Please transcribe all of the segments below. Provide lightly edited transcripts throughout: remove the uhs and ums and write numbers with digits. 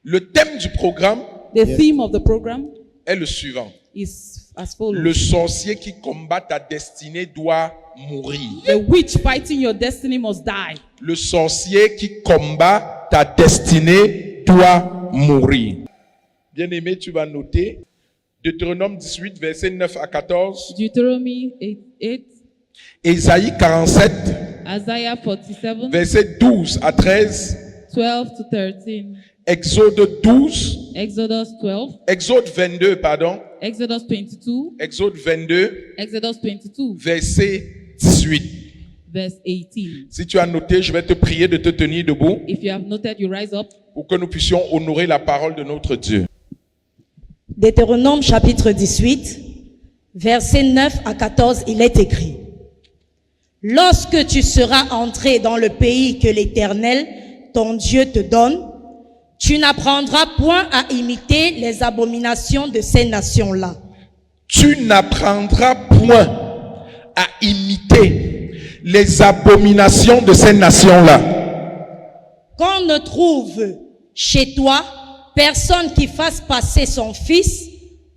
Le thème du programme The theme of the program est le suivant. is as follows. Le sorcier qui combat ta destinée doit mourir. The witch fighting your destiny must die. Le sorcier qui combat ta destinée doit mourir. Bien-aimé, tu vas noter Deutéronome 18, versets 9 à 14. Deuteronomy 8, Ésaïe 47, Isaiah 47, versets 12 à 13. 12 to 13, Exode 12. Exodus 12, Exode 22, pardon. Exodus 22, Exode 22, Exodus 22, verset 18. verse 18. Si tu as noté, je vais te prier de te tenir debout If you have noted, you rise up pour que nous puissions honorer la parole de notre Dieu. Deutéronome chapitre 18, versets 9 à 14, il est écrit: Lorsque tu seras entré dans le pays que l'Éternel, ton Dieu, te donne, tu n'apprendras point à imiter les abominations de ces nations-là. Tu n'apprendras point à imiter les abominations de ces nations-là. Qu'on ne trouve chez toi personne qui fasse passer son fils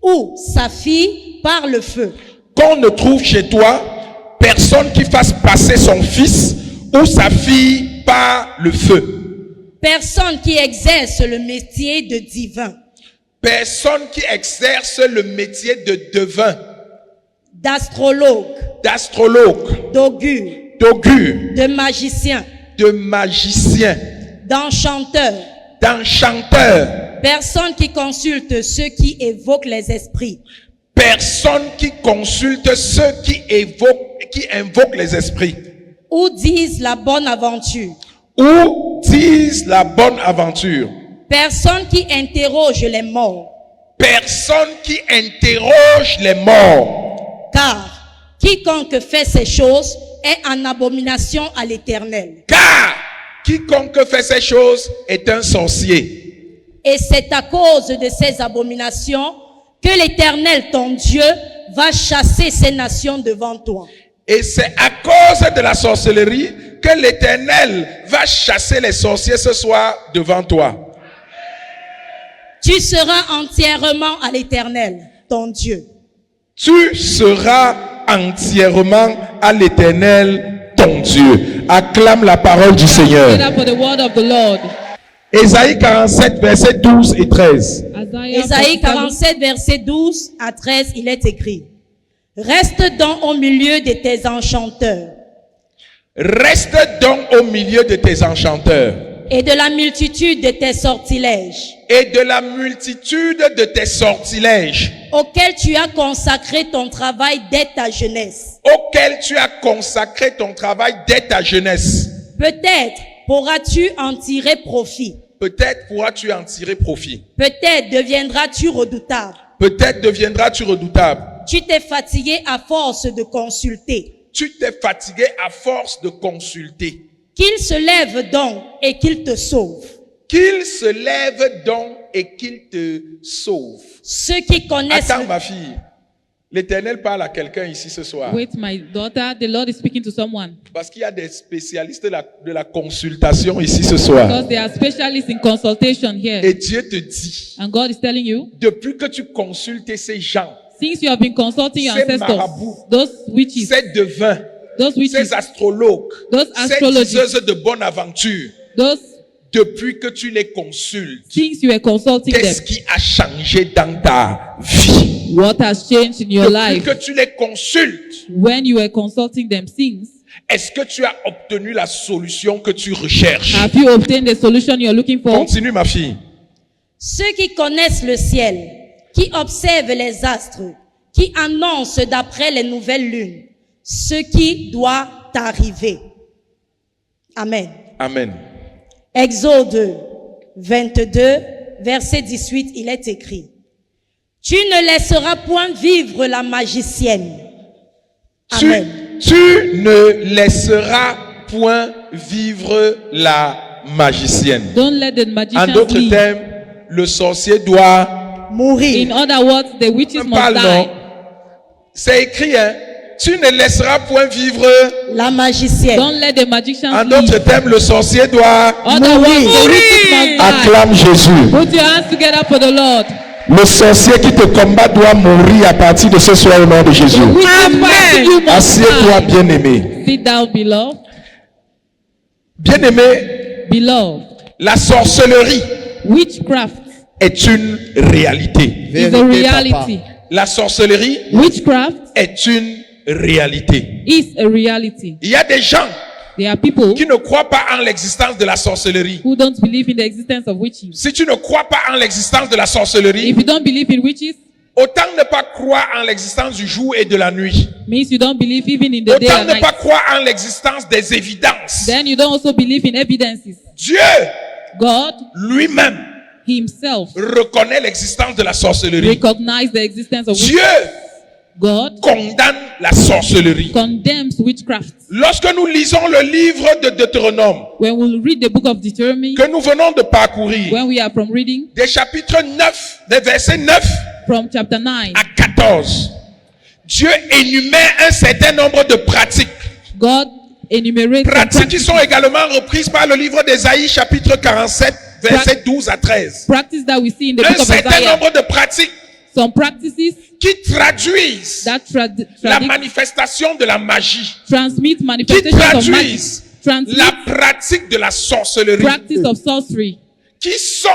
ou sa fille par le feu. Qu'on ne trouve chez toi personne qui fasse passer son fils ou sa fille par le feu. Personne qui exerce le métier de divin, Personne qui exerce le métier de devin, d'astrologue, d'astrologue, d'augure, d'augure, de magicien, de magicien, d'enchanteur. d'enchanteur. Personne qui consulte ceux qui évoquent les esprits, Personne qui consulte ceux qui invoquent les esprits ou disent la bonne aventure. ou disent la bonne aventure. Personne qui interroge les morts, Personne qui interroge les morts. car quiconque fait ces choses est en abomination à l'Éternel. Car quiconque fait ces choses est un sorcier. Et c'est à cause de ces abominations que l'Éternel, ton Dieu, va chasser ces nations devant toi. Et c'est à cause de la sorcellerie que l'Éternel va chasser les sorciers ce soir devant toi. Tu seras entièrement à l'Éternel, ton Dieu. Tu seras entièrement à l'Éternel, ton Dieu. Acclame la parole du Seigneur. Stand up for the word of the Lord. Ésaïe 47, versets 12 et 13. Ésaïe 47, verset 12 à 13, il est écrit: Reste donc au milieu de tes enchanteurs Reste donc au milieu de tes enchanteurs et de la multitude de tes sortilèges, et de la multitude de tes sortilèges auxquels tu as consacré ton travail dès ta jeunesse. auxquels tu as consacré ton travail dès ta jeunesse. Peut-être pourras-tu en tirer profit. Peut-être pourras-tu en tirer profit. Peut-être deviendras-tu redoutable. Peut-être deviendras-tu redoutable. Tu t'es fatigué à force de consulter. Tu t'es fatigué à force de consulter. Qu'il se lève donc et qu'il te sauve. Qu'il se lève donc et qu'il te sauve. Ceux qui connaissent Attends ma fille. L'Éternel parle à quelqu'un ici ce soir. Wait, my daughter, the Lord is speaking to someone. Parce qu'il y a des spécialistes de la consultation ici ce soir. Because they are specialists in consultation here. Et Dieu te dit, And God is telling you, depuis que tu consultes ces gens, since you have been consulting your Ces ancestors, marabouts, those witches, ces devins, those witches, ces astrologues, those ces astrologists, diseuses de bonne aventure, those, depuis que tu les consultes, since you were consulting qu'est-ce them, qui a changé dans ta vie? what has changed in your Depuis life? que tu les consultes, When you were consulting them, since, est-ce que tu as obtenu la solution que tu recherches? have you obtained the solution you're looking for? Continue ma fille. ceux qui connaissent le ciel, qui observent les astres, qui annoncent d'après les nouvelles lunes ce qui doit arriver. Amen. Amen. Exode 22, verset 18, il est écrit: Tu ne laisseras point vivre la magicienne. Amen. Tu ne laisseras point vivre la magicienne. Don't let the En magician d'autres leave. termes, le sorcier doit Mourir. In other words, the witches ne must parle, non. die. C'est écrit, hein. tu ne laisseras point vivre. la magicienne. Don't let the magicians En leave. d'autres termes, le sorcier doit. Otherwise, the witches must die. Acclame Jésus. Put your hands together for the Lord. Le sorcier qui te combat doit mourir à partir de ce soir au nom de Jésus. Witches fighting you must Assieds-toi, die. bien-aimé. Sit down, beloved. Bien-aimé, Beloved. la sorcellerie Witchcraft est une réalité. is a reality. La sorcellerie Witchcraft est une réalité. is a reality. Il y a des gens There are people qui ne croient pas en l'existence de la sorcellerie. who don't believe in the existence of witches. Si tu ne crois pas en l'existence de la sorcellerie, If you don't believe in witches, autant ne pas croire en l'existence du jour et de la nuit. means you don't believe even in the day Autant and ne night. pas croire en l'existence des évidences. Then you don't also believe in evidences. Dieu God lui-même himself reconnaît l'existence de la sorcellerie. recognized the existence of Dieu witches. God condamne la sorcellerie. condemns witchcraft. Lorsque nous lisons le livre de Deutéronome, When we read the book of Deuteronomy, que nous venons de parcourir, when we are from reading des chapitres 9, des versets 9 from chapter 9, à 14, Dieu énumère un certain nombre de pratiques. God enumerates some Pratiques qui sont également reprises par le livre d'Ésaïe, chapitre 47, versets 12 à 13. practice that we see in the Un book of certain Isaiah. nombre de pratiques Some practices qui traduisent that la manifestation de la magie, transmit qui manifestations of magic, traduisent transmit la pratique de la sorcellerie, practice of sorcery, qui sont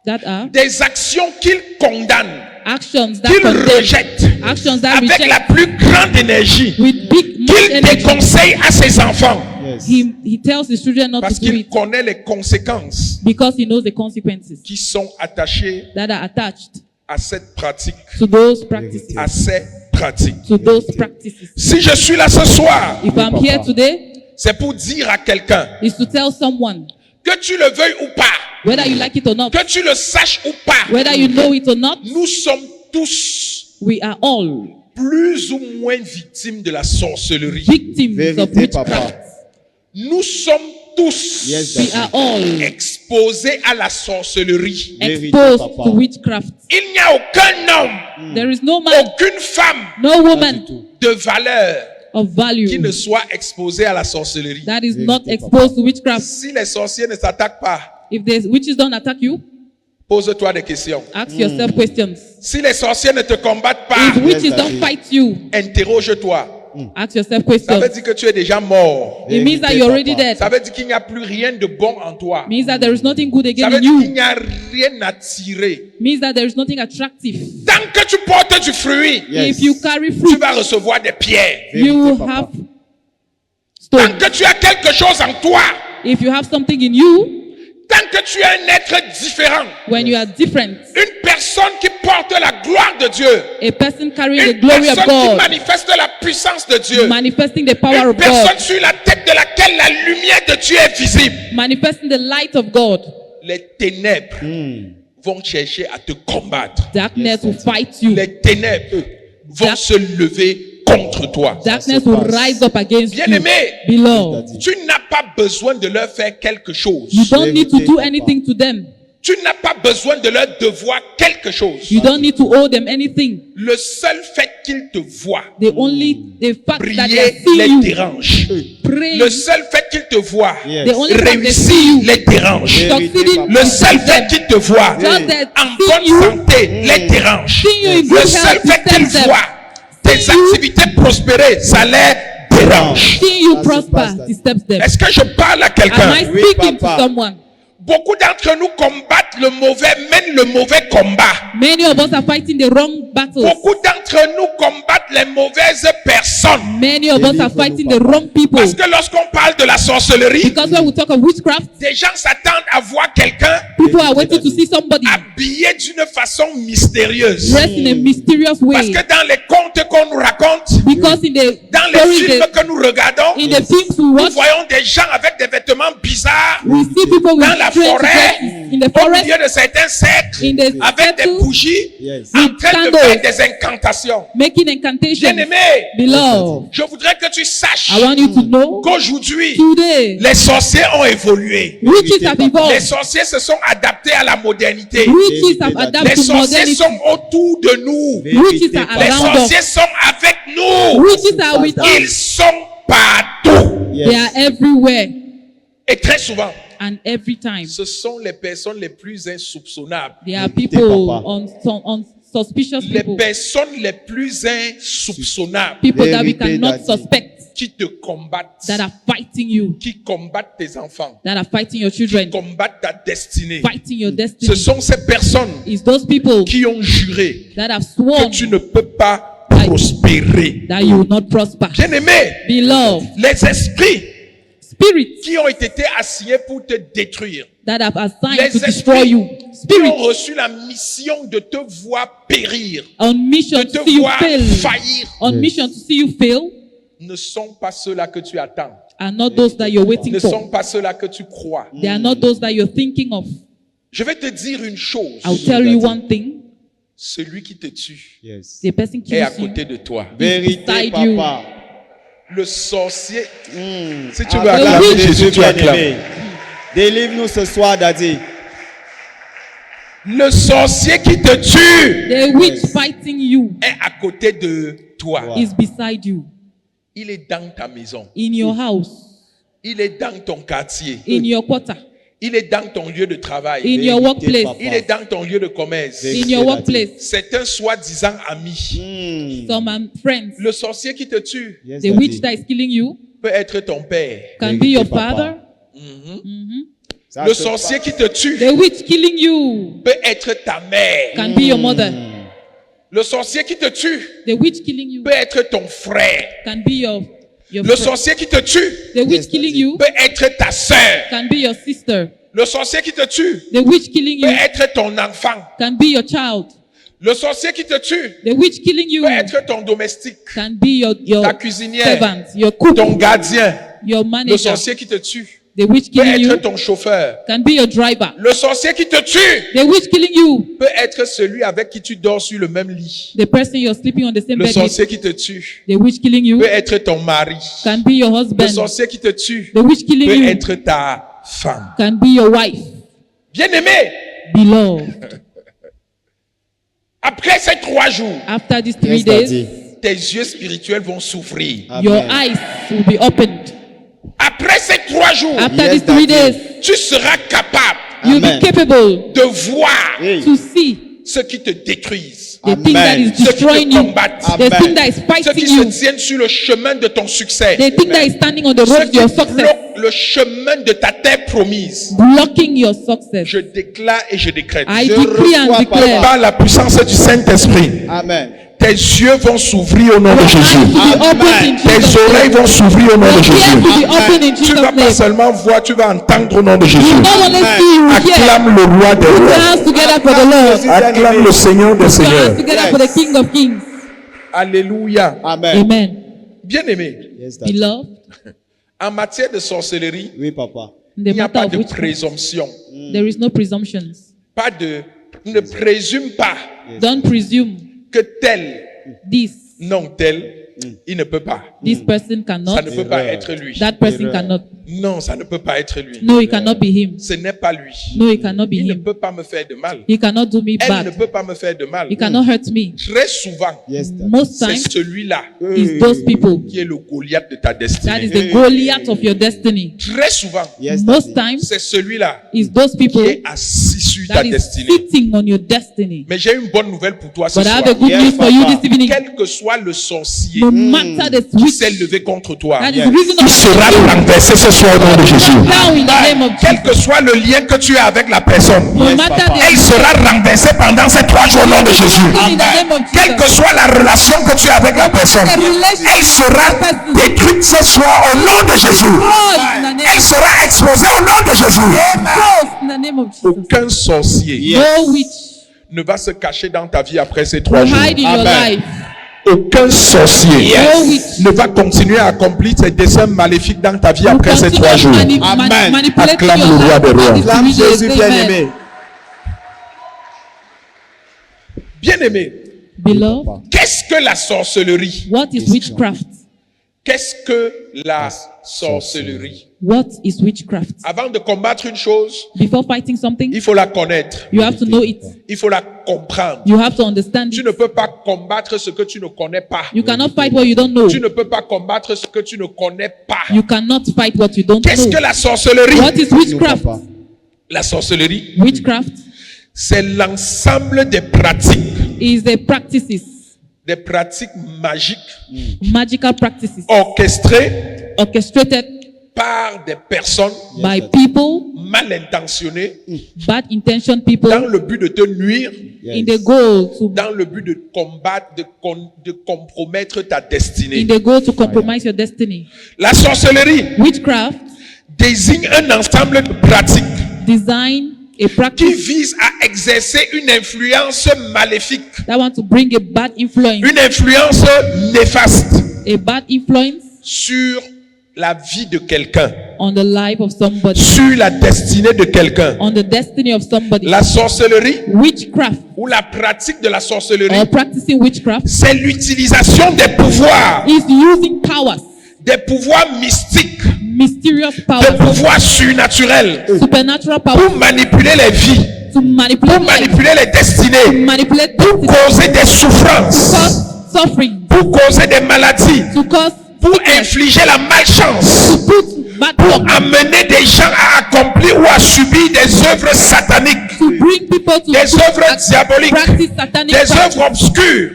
that are des actions qu'il condamne, actions that qu'il condemn, rejette actions that avec la reject plus grande énergie, with big much qu'il energy. déconseille à ses enfants He tells his children not parce to do qu'il it connaît les conséquences because he knows the consequences qui sont attachées that are attached à cette pratique, to those practices. à ces pratiques. To those practices. Si je suis là ce soir, If I'm here today, c'est pour dire à quelqu'un, is to tell someone, que tu le veuilles ou pas, whether you like it or not, que tu le saches ou pas, whether you know it or not, nous sommes tous we are all plus ou moins victimes de la sorcellerie. victims of Vérité, witchcraft. papa. Nous sommes tous Yes, We are all exposés à la sorcellerie. Vérité, exposed papa. to witchcraft. Il n'y a aucun homme, There is no man, aucune femme no woman de valeur of qui value ne soit exposé à la sorcellerie. that is Vérité, not papa. exposed to witchcraft. Si les sorciers ne s'attaquent pas, If the witches don't attack you, pose-toi des questions. ask yourself questions. Si les sorciers ne te combattent pas, If witches Yes, don't Daddy. fight you, interroge-toi. ask yourself Ça veut questions. dire que tu es déjà mort. It means that Vérité, you're already papa. dead. Ça veut dire qu'il n'y a plus rien de bon en toi. It means that there is nothing good Ça again veut in dire qu'il you. n'y a rien à tirer. It means that there is nothing attractive. Tant que tu portes du fruit, Yes. If you carry tu fruit, vas recevoir des pierres. you Vérité, will papa. have Tant stones. que tu as quelque chose en toi, If you have something in you, tant que tu es un être différent, when you are different, une personne qui porte la gloire de Dieu, a person carrying the une glory of personne qui God, manifeste la puissance de Dieu, manifesting the power une of God, personne sur la tête de laquelle la lumière de Dieu est visible. manifesting the light of God, Les ténèbres vont chercher à te combattre. darkness will fight you. Les ténèbres vont Dark- se lever contre toi. Darkness se will passe. rise up against you. Bien-aimé, Beloved, tu n'as pas besoin de leur faire quelque chose. you don't need to Vérité, do papa. anything to them. Tu n'as pas besoin de leur devoir quelque chose. You don't need to owe them anything. Le seul fait qu'ils te voient The fact that they briller are les seeing you, dérange. praying, Le seul fait qu'ils te voient Yes. the only fact they see réussir you, les dérange. Vérité, succeeding, papa. Le seul fait qu'ils te voient just that en seeing bonne you, santé les dérange. seeing you in Le good seul health, fait qu'ils disturbs them. voient tes Seeing you- activités prospérer, ça les dérange. Seeing you Ça se prosper passe, Daddy. disturbs them. Est-ce que je parle à Am quelqu'un? I Oui, speaking to papa. someone? Beaucoup d'entre nous combattent le mauvais, mènent le mauvais combat. Many of us are fighting the wrong battles. Beaucoup d'entre nous combattent les mauvaises personnes. Many of us are Délivre-nous, fighting the papa. wrong people. Parce que lorsqu'on parle de la sorcellerie, Because when we talk of witchcraft, des gens s'attendent à voir quelqu'un people are waiting to see somebody habillé d'une façon mystérieuse. dressed in a mysterious Parce way. que dans les contes qu'on nous raconte, Because in the dans les stories, films que nous regardons, in the films we nous watch, voyons des gens avec des vêtements bizarres we see people with dans la strange forêt, dresses in the au forest, milieu de certains cercles, in the avec des circle, bougies, Yes. en with train de candles. faire des incantations. making incantations. Bien-aimé, Beloved, je voudrais que tu saches I want you to know qu'aujourd'hui, today, les sorciers ont évolué. witches have Les evolved. sorciers se sont adaptés à la modernité. Witches have Les adapted to sorciers modernity. sont autour de nous. Witches are Les around us. sorciers sont avec nous. nous. Witches are with Ils us. sont partout. They are everywhere Et très souvent, and every time. ce sont les personnes les plus insoupçonnables. There are Écoutez, people papa. on suspicious Les people. personnes les plus insoupçonnables People that we Vérité, cannot Daddy. suspect qui te combattent, that are fighting you, qui combattent tes enfants, that are fighting your qui children, combattent ta destinée. fighting your Ce destiny. sont ces personnes It's those people qui ont juré that have que sworn tu ne peux pas prospérer. that you will not prosper. Bien-aimé, Beloved, les esprits spirits qui ont été assignés pour te détruire, that have assigned les to destroy esprits you, qui ont spirits reçu la mission de te voir périr, on mission de to te see you voir fail, faillir, on mission to see you fail, ne sont pas ceux-là que tu attends, are not those that you're waiting ne for. sont pas ceux-là que tu crois. They are not those that you're thinking of. Je vais te dire une chose, I'll tell you one thing: celui qui te tue Yes. the person est à kills you. côté de toi. Vérité, beside you. papa. Le sorcier, Mm. si tu veux Acclame acclamer Jésus, Jésus, tu acclames. bien-aimé. Délivre-nous ce soir, Daddy. Le sorcier qui te tue The witch fighting you est à côté de toi. Wow. is beside you, Il est dans ta maison. in your house, Il est dans ton quartier. in your quarter, Il est dans ton lieu de travail. in your Vérité, workplace, papa. Il est dans ton lieu de commerce. Vérité. in your workplace. C'est un soi-disant ami. Mm. Some friends. Le sorcier qui te tue Yes, The Daddy. witch that is killing you peut être ton père. can Vérité, be your papa. father. Ça Le se sorcier passe. qui te tue The witch killing you peut être ta mère. can be your mother. Le sorcier qui te tue The witch killing you peut être ton frère. can be your Le friend. sorcier qui te tue The witch Yes, killing Daddy. you peut être ta sœur. can be your sister. Le sorcier qui te tue The witch killing peut you être ton enfant. can be your child. Le sorcier qui te tue The witch killing you peut être ton domestique, can be your ta cuisinière, servant, your cook, ton gardien. your Le manager. sorcier qui te tue The witch peut killing you être ton chauffeur. can be your driver. Le sorcier qui te tue The witch killing you, peut être celui avec qui tu dors sur le même lit. the person you're sleeping on the same Le bed with. sorcier qui te tue The witch killing you peut être ton mari. can be your Le husband. sorcier qui te tue The witch killing peut you être ta femme. can be your wife. Bien-aimé, Beloved, après ces 3 jours, after these 3 Yes, days, Daddy. tes yeux spirituels vont s'ouvrir. your Amen. eyes will be opened. Après ces 3 jours, After Yes, these 3 Daddy. days, tu seras capable you'll Amen. be capable de voir Hey. to see ceux qui te détruisent, the thing that is Amen. Ceux qui te destroying you, combattent. the Amen. thing that is ceux fighting qui se you, tiennent sur le chemin de ton succès, the thing that is standing on the ceux road to qui your success, bloquent le chemin de ta terre promise. blocking your success. Je déclare et je décrète. I Je decree and reçois, declare, Par la puissance du Saint-Esprit, Amen. tes yeux vont s'ouvrir au nom de your eyes Jésus. will be opened in Amen. Tes Jesus' oreilles name. vont s'ouvrir au nom de Your ears will Jésus. be opened in Tu Jesus' vas pas name. seulement voir, tu vas entendre au nom de Jésus. You not only see, you hear. Acclame le roi des Put your rois. hands together for the Lord. Acclame le Seigneur des Put your hands seigneurs. together for the King of Kings. Alléluia. Amen. Amen. Bien-aimé, Yes, Daddy. Beloved, en matière de sorcellerie, Oui, papa. in the il n'y a matter pas of de witchcraft, présomption. there is no presumptions. Pas de, ne présume pas Don't presume que tel, this. non tel, il ne peut pas. This person Ça cannot. ne peut pas Erreur. être lui. That person Erreur. cannot. Non, ça ne peut pas être lui. No, it cannot be him. Ce n'est pas lui. No, it cannot be Il ne him. peut pas me faire de mal. He cannot do me Elle ne bad. peut pas me faire de mal. He cannot hurt me. Très souvent, Yes, Daddy. Most c'est times, celui-là it's those people. qui est le Goliath de ta That is destinée. the Goliath of your destiny. Très souvent, Yes, Most Daddy. times, c'est celui-là it's those qui people est assis sur ta that is destinée. sitting on your destiny. Mais j'ai une bonne nouvelle pour toi ce But I soir. have a good Yes, news for you Papa. this evening. Quel que soit le sorcier No matter the qui switch s'est levé contre toi, that is Yes. risen il up sera renversé ce soir au nom de Jésus. now in the name of Quel Jesus. que soit le lien que tu as avec la personne, No Yes, matter Papa. elle the sera renversée pendant ces 3 jours au nom de Jésus. in the name of Quelle que Jesus. soit la relation que tu as avec la personne, elle sera détruite ce soir au nom de Jésus. God, in the name Elle sera exposée au nom de Jésus. God, in the name of Jesus. Aucun sorcier Yes. No witch ne va se cacher dans ta vie après ces will 3 jours. hide in your Amen. life. Aucun sorcier No witch ne va continuer à accomplir ses desseins maléfiques dans ta vie will après ces continue 3 jours. Amen. manipulating Acclame your le roi life des rois. after these Acclame 3 days. Jésus bien-aimé. Amen. Bien-aimé, Beloved, qu'est-ce que la sorcellerie? what is witchcraft? Qu'est-ce que la sorcellerie? What is witchcraft? Avant de combattre une chose, Before fighting something, il faut la connaître. you have to know it. Il faut la comprendre. You have to understand Tu it. ne peux pas combattre ce que tu ne connais pas. You cannot fight what you don't know. Tu ne peux pas combattre ce que tu ne connais pas. You cannot fight what you don't Qu'est-ce que know. la sorcellerie? What is witchcraft? La sorcellerie, Witchcraft c'est l'ensemble des pratiques is the practices, magiques magical practices, orchestrées orchestrated par des personnes by people, mal intentionnées bad intentioned people, dans le but de te nuire, in the goal to dans le but de combattre, de compromettre ta destinée. in the goal to compromise your destiny. La sorcellerie Witchcraft désigne un ensemble de pratiques design a qui practice vise à exercer une influence maléfique, that want to bring a bad influence, une influence néfaste sur la vie de quelqu'un, on the life of somebody, sur la destinée de quelqu'un. on the destiny of somebody. La sorcellerie Witchcraft ou la pratique de la sorcellerie, or practicing witchcraft c'est l'utilisation des pouvoirs is using powers, mystiques, mysterious des powers, pouvoirs surnaturels supernatural powers pour manipuler les vies, to manipulate pour life, manipuler les destinées, manipulate pour destiny, causer des souffrances, cause suffering, pour causer des maladies, to cause pour infliger la malchance, to put bad pour luck, amener des gens à accomplir ou à subir des œuvres sataniques, to bring people to des œuvres diaboliques, practice satanic des practice œuvres obscures,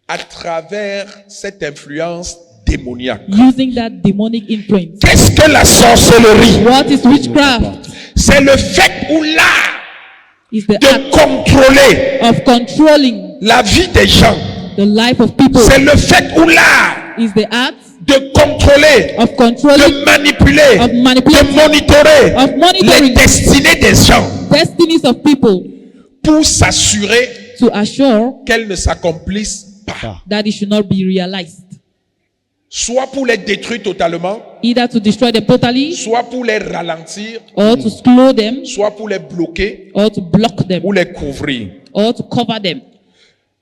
à travers cette influence démoniaque. using that demonic influence. Qu'est-ce que la sorcellerie? What is witchcraft? C'est le fait ou l'art Is the de act contrôler of controlling la vie des gens. the life of people. C'est le fait ou l'art Is the act de contrôler, of controlling de manipuler, of manipulating, de monitorer of monitoring les destinées des gens destinies of people pour s'assurer to assure qu'elles ne s'accomplissent pas. that it should not be realized. Soit pour les détruire totalement, Either to destroy them totally, soit pour les ralentir, or to slow them, soit pour les bloquer or to block them, ou les couvrir. or to cover them.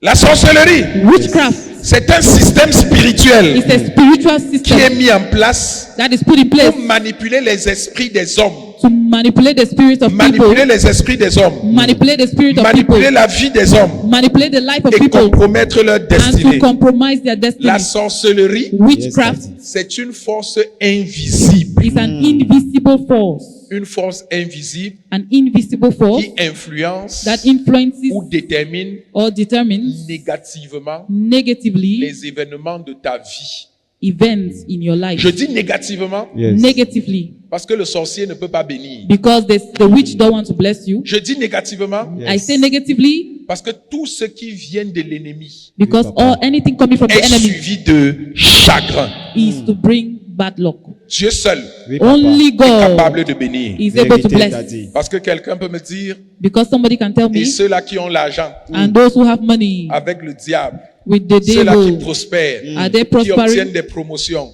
La sorcellerie, Witchcraft c'est un système spirituel is a spiritual qui est system mis en place that is put in place pour manipuler les esprits des hommes, to manipulate the spirits of manipuler people, les esprits des hommes, manipulate the spirit of people, manipuler la vie des hommes manipulate the life of et people, compromettre leur and to destinée. compromise their destiny. La sorcellerie, Witchcraft c'est une force invisible, is an invisible force, une force invisible an invisible force qui influence that influences ou détermine or determines négativement negatively les événements de ta vie. events in your life. Je dis négativement Negatively, parce que le sorcier ne peut pas bénir. because the witch don't want to bless you. Je dis négativement I say negatively parce que tout ce qui vient de l'ennemi because anything coming from the est enemy suivi de chagrin. is to bring bad luck. Dieu seul Only est God capable de bénir. is able to bless. Parce que quelqu'un peut me dire, Because somebody can tell et me, ceux-là qui ont l'argent and those who have money avec le diable, with the ceux-là qui devil, prospèrent, are they qui obtiennent prospering? des promotions.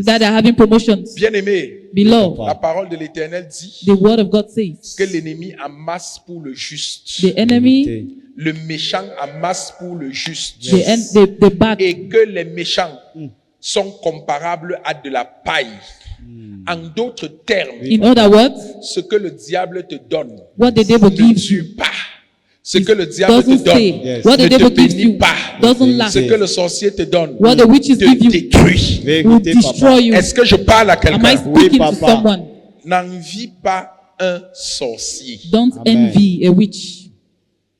That are having promotions. Bien-aimé, Beloved, la parole de l'Éternel dit the word of God says, que l'ennemi amasse pour le juste. the enemy, Le méchant amasse pour le juste. the bad, Et que les méchants sont comparables à de la paille. En d'autres termes, in other words, ce que le diable te donne what the devil ne gives you tue pas. Ce que le diable te doesn't donne stay. What the ne te devil gives bénit you pas. doesn't last. Ce que le sorcier te donne What the witches te give you détruit. will destroy you. Est-ce que je parle à Am I quelqu'un? speaking to Papa. someone? N'envie pas un sorcier. Don't envy a witch.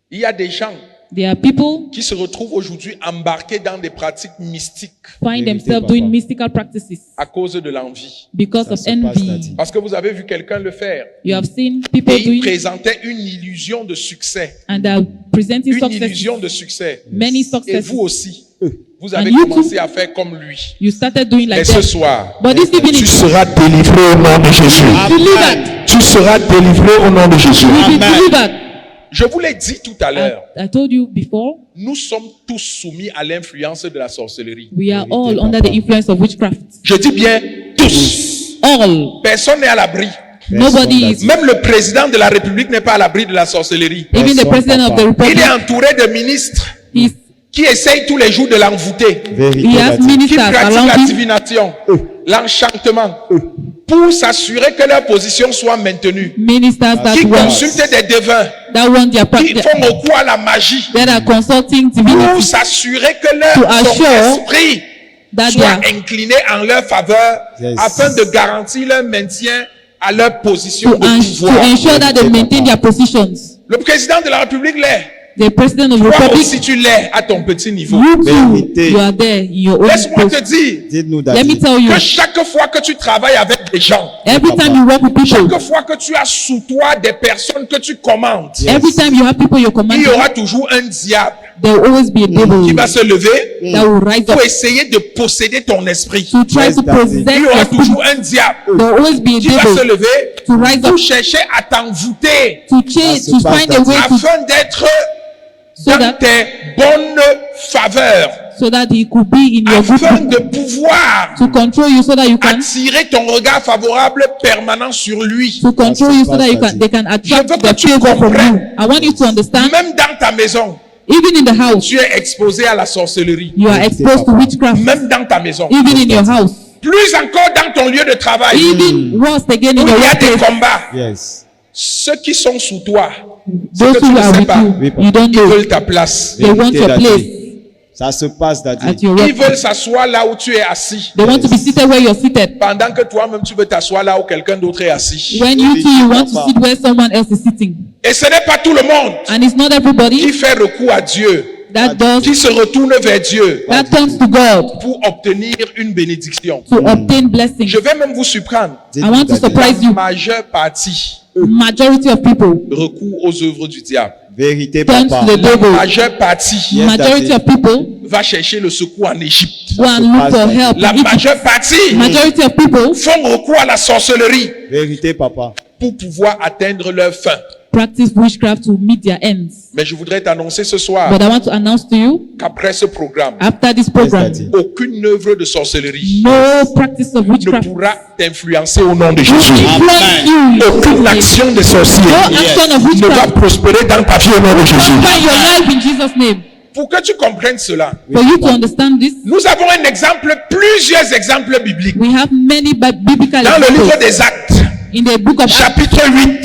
Il y a des gens There are people qui se retrouvent aujourd'hui embarqués dans des pratiques mystiques find themselves doing mystical practices à cause de l'envie. because of envy. Parce que vous avez vu quelqu'un le faire You have seen people et il doing présentait une illusion de succès. and are presenting Une success, illusion de succès. many Et successes. vous aussi, vous avez And you commencé too. à faire comme lui. You started doing Mais like ce that. soir, But this evening, tu seras délivré au nom de Jésus. delivered. Tu seras délivré au nom de Jésus. You will be delivered. Je vous l'ai dit tout à l'heure, I told you before, nous sommes tous soumis à l'influence de la sorcellerie. we are all under the influence of witchcraft. Je dis bien tous. All. Personne n'est à l'abri. Nobody is. Même le président de la République n'est pas à l'abri de la sorcellerie. Even the president of the Il republic, est entouré de ministres he's, qui essayent tous les jours de l'envoûter, he has qui ministers pratiquent around la him divination, l'enchantement, pour s'assurer que leur position soit maintenue, Ministers that qui want consultent des devins, their qui font recours à la magie, that are consulting pour divinity s'assurer que leur To son assure esprit that they soit are incliné en leur faveur, Yes. afin de garantir leur maintien à leur position to de to pouvoir. ensure that they maintain their positions. Le président de la République l'est. The president of the Toi republic, aussi tu l'es à ton petit niveau. you too, Vérité. you are there in your own Laisse-moi te post. dire Dites-nous, Let me Daddy. tell you, que chaque fois que tu travailles avec des gens, every time you work with people, chaque fois que tu as sous toi des personnes que tu commandes, every time you have people you're il commanding, y aura toujours un diable there will always be a devil qui va se lever that will rise pour up essayer de posséder ton esprit. to try Yes, to that is- possess Il y your aura spirit. toujours un diable There will always be a qui va se devil lever to rise pour up chercher à t'envoûter to change, se to passe find a way to, afin d'être so dans that tes bonnes faveurs, so that he could be in your good afin book, de pouvoir to control you so that you can attirer ton regard favorable permanent sur lui. to control you so that you That's can they can attract Je veux que the tu favor from comprennes. you. I want you to understand, Même dans ta maison, even in the house, tu es exposé à la sorcellerie. you are exposed to witchcraft. Même dans ta maison. Even in your house, Plus encore dans ton lieu de travail, even worse again in où your il y a des workplace. combats. Yes. Ceux qui sont sous toi, Those que tu who ne are sais with pas, you, you don't ils know. veulent ta place. They want your Daddy. place Ça se passe, Daddy. at your Ils work. veulent s'asseoir là où tu es assis. They want to be seated where you're seated. Pendant que toi-même tu veux t'asseoir là où quelqu'un d'autre est assis. When you too, you want to sit where someone else is sitting. Et ce n'est pas tout le monde And it's not qui everybody fait recours à Dieu, that does, qui se retourne vers Dieu that turns to God pour obtenir une bénédiction. to obtain blessings. Je vais même vous surprendre. I want to La surprise you. majeure partie Majority of people recourt aux œuvres du diable. Vérité, turn papa. to the La devil. majeure partie Yes, Majority that's of people va chercher le secours en Égypte. go and look for help. La in Egypt. majeure partie Majority of people font recours à la sorcellerie Vérité, papa. pour pouvoir atteindre leur fin. practice witchcraft to meet their ends. Mais je voudrais t'annoncer ce soir But I want to announce to you, qu'après ce programme, after this program, Yes, Daddy. aucune œuvre de sorcellerie no practice of ne witchcraft pourra t'influencer au nom de will Jésus. influence you. Aucune action de sorcier No action of ne va witchcraft prospérer dans ta vie au nom de Jésus. prosper in your life in Jesus' name. Pour que tu comprennes cela, For you to understand this, nous avons un exemple, plusieurs exemples bibliques. we have many biblical Dans le livre examples des Actes, in the book of Acts, chapitre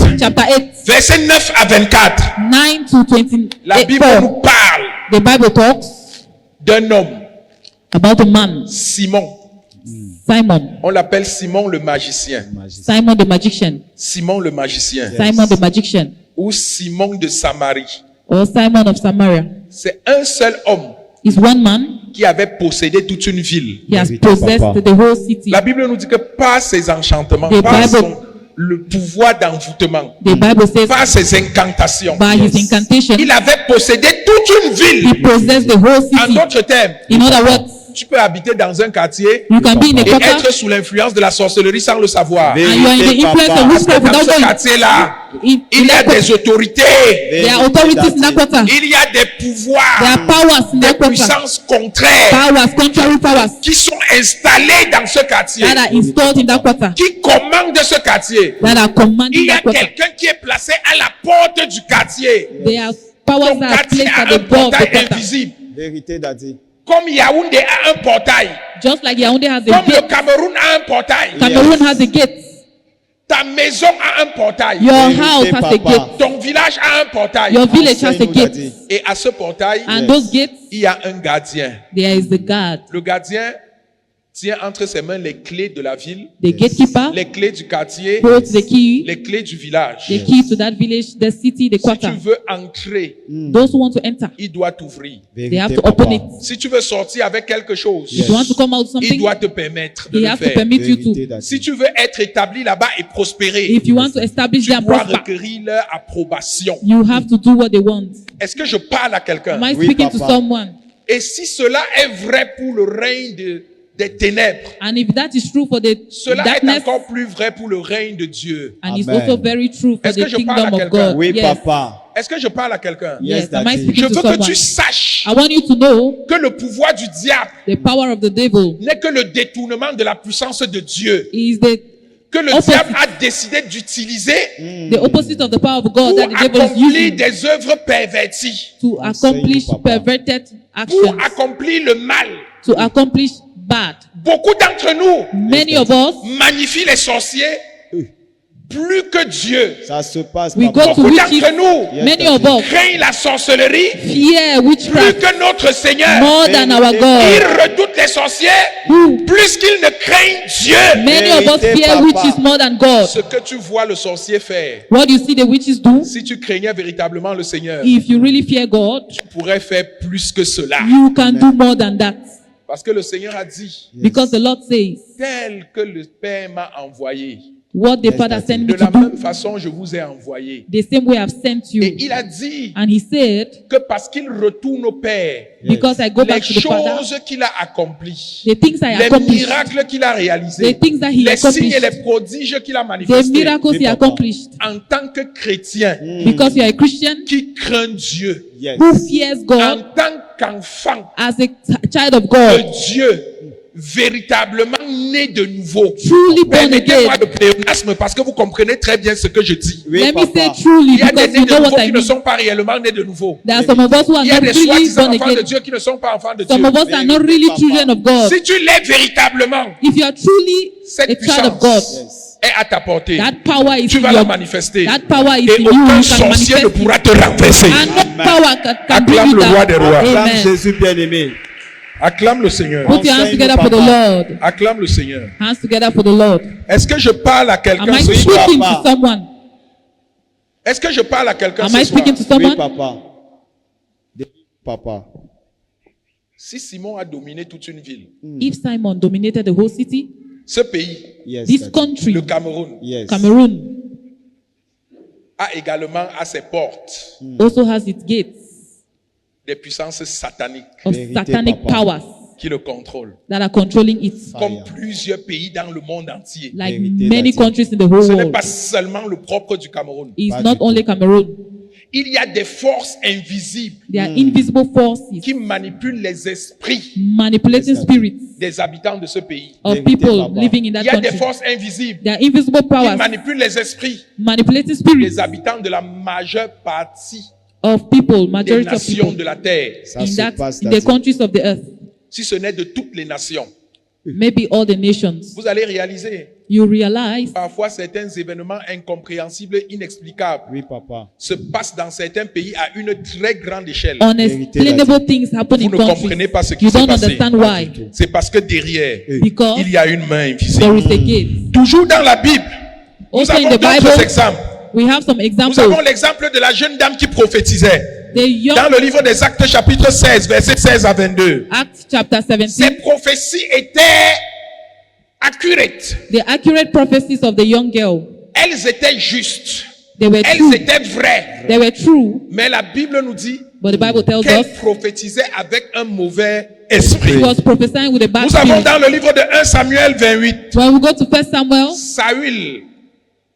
8, chapter 8, versets 9 à 24, 9 to 28. la Bible nous parle The Bible talks d'un homme, about a man, Simon. Simon, On l'appelle Simon le magicien. Simon the magician, Simon le magicien. Simon the magician, Ou Simon de Samarie. or Simon of Samaria. C'est un seul homme Is one man, qui avait possédé toute une ville. he has Vérité, possessed papa. the whole city. La Bible nous dit que par ses enchantements, The par Bible- le pouvoir d'envoûtement, The Bible says, par ses incantations, by his incantation, il avait possédé toute une he ville. possessed the whole En city. d'autres termes, In other words, tu peux habiter dans un quartier you can be in a et quarter être sous l'influence de la sorcellerie sans le savoir. and you are in the Vérité, influence papa. of Parce que witchcraft dans without ce knowing. quartier-là, In il y a that quarter, des autorités, there are authorities in that quarter. il y a des There are pouvoirs, powers in des that quarter. puissances contraires Powers, contrary powers qui sont installées dans ce quartier, that are installed in that quarter, qui commandent ce quartier. that are Il commanding y a that quarter. quelqu'un qui est placé à la porte du quartier. There are powers Ton that are quartier placed a at un the door of the portail quarter. invisible. Vérité, Daddy. Comme Yaoundé a un portail, Just like Yaoundé has a comme le gate, Cameroun a un portail, Cameroon has a gate. ta maison a un portail, Your Vérité, house has a papa. gate. ton village a un portail. Your village has a Enseigne-nous, gate. Daddy. Et à ce portail, And those gates, il y a un gardien. there is the guard, Le gardien tient entre ses mains les clés de la ville, the gatekeeper, les clés du quartier, holds the key, les clés du village. the key to that village, the city, the Si tu quarter. veux entrer, Those who want to enter, il doit t'ouvrir. they have Vérité, to papa. open it. Si tu veux sortir avec quelque chose, If you want to come out with il something, doit te permettre de he le has to faire. permit you Vérité, to. Daddy. Si tu veux être établi là-bas et prospérer, If you want to establish tu their dois prosper, requérir leur approbation. you have to do what they want. Est-ce que je parle à quelqu'un? Am I Oui, speaking to papa. someone? Et si cela est vrai pour le règne des ténèbres, And if that is true for the cela est darkness, encore plus vrai pour le règne de Dieu. and it's Amen. also very true for Est-ce que the je parle kingdom à of quelqu'un? God. Oui, Yes, papa. Est-ce que je parle à quelqu'un? yes. Yes, Am I Daddy. Je speaking to veux que someone? tu saches I want you to know que le pouvoir du diable the power of the devil n'est que le détournement de la puissance de Dieu. is the Que le Opposite. diable a décidé d'utiliser the opposite of the power of God pour that the devil is accomplir using des œuvres perverties, to accomplish papa. perverted pour actions, accomplir le mal. to accomplish bad. Beaucoup d'entre nous Many of us, magnifient les sorciers plus que Dieu. Ça se passe, we papa. go to Beaucoup witches. d'entre nous Many of us craignent la sorcellerie fear plus witchcraft que notre Seigneur. more than our Ils God. redoutent les sorciers Who? plus qu'ils ne craignent Dieu. Many of us Vérité, fear papa. witches more than God. Ce que tu vois le sorcier faire, What you see the witches do, si tu craignais véritablement le Seigneur, if you really fear God, tu pourrais faire plus que cela. you can do more than that. Parce que le Seigneur a dit, Because the Lord says, tel que le Père m'a envoyé, what the Father sent me de to la do, même façon je vous ai envoyé. the same way I've sent Et you. il a dit And he said, que parce qu'il retourne au Père, because I go les back to the Father, choses qu'il a accomplies, the things I les accomplished, miracles qu'il a réalisés, the things that he les signes et accomplished, les prodiges qu'il a the manifestés, miracles he papa. accomplished, en tant que chrétien because you are a Christian qui craint Dieu, Yes. who fears en God tant qu'enfant as a child of de God, Dieu, véritablement né de nouveau. truly born Permettez-moi again. de pléonasme parce que vous comprenez très bien ce que je dis. Oui, Let me say papa. truly Il y a des because nés you de know nouveau what I qui ne mean. sont pas réellement nés de nouveau. There are some of us who are Il y a not des really soi-disant born enfants de again. Dieu qui ne sont pas enfants de Some Dieu. of us are not really Papa. children of God. Si tu l'es véritablement, If you are truly cette a child of God, puissance est à ta portée. that power is Tu in vas la your, manifester. that power is Et in you. aucun You can sorcier ne manifest it. pourra te renverser. And no power can bring Acclame you le roi down. des rois. Acclame Amen. Jésus bien-aimé. Acclame le Seigneur. Put your hands Enseigne-nous, together for the papa. Lord. Acclame le Seigneur. Hands together for the Lord. Est-ce que je parle à Am quelqu'un I ce soir? speaking papa. to someone? Est-ce que je parle à quelqu'un Am ce I soir? speaking to Oui, someone? papa. Papa. Si Simon a dominé toute une ville, If Simon dominated the whole city, ce pays, Yes. this Daddy. country, le Cameroun, Yes. Cameroon, a également à ses portes also has its gates des puissances sataniques of Vérité, satanic papa. powers qui le contrôlent. that are controlling it, Comme plusieurs pays dans le monde entier. like Vérité, many Daddy. countries in the whole Ce n'est world. pas seulement le propre du Cameroun. It's Pas not du tout. only Cameroon. Il y a des forces invisibles There are invisible forces qui manipulent les esprits manipulating Yes, spirits des habitants de ce pays. of Vérité, people papa. living in that Il y a des country. forces invisibles There are invisible qui powers manipulent les esprits manipulating des spirits habitants de la majeure partie of people, des majority of nations people de la terre. Ça in se that passe, in the Daddy. countries of the earth, Si ce n'est de toutes les nations, maybe all the nations. vous allez réaliser, You realize parfois certains événements incompréhensibles, inexplicables, Oui, papa. se passent dans certains pays à une très grande échelle. unexplainable things happen Vous in ne countries. comprenez pas ce qui You s'est don't passé. understand why. C'est parce que derrière, Because il y a une main invisible. there is a gate. Toujours dans la Bible, nous Also in avons the d'autres Bible, exemples. we have some Nous examples. avons l'exemple de la jeune dame qui prophétisait. The young Dans le livre des Actes chapitre 16, versets 16 à 22. Acts chapter Ces 17, prophéties étaient accurate. the accurate prophecies of the young girl, Elles étaient justes. they were Elles true. étaient vraies. They were true, Mais la Bible nous dit but the Bible tells qu'elle us prophétisait avec un mauvais esprit. she was prophesying with a bad Nous avons spirit. dans le livre de 1 Samuel 28, When we go to 1 Samuel, Saül,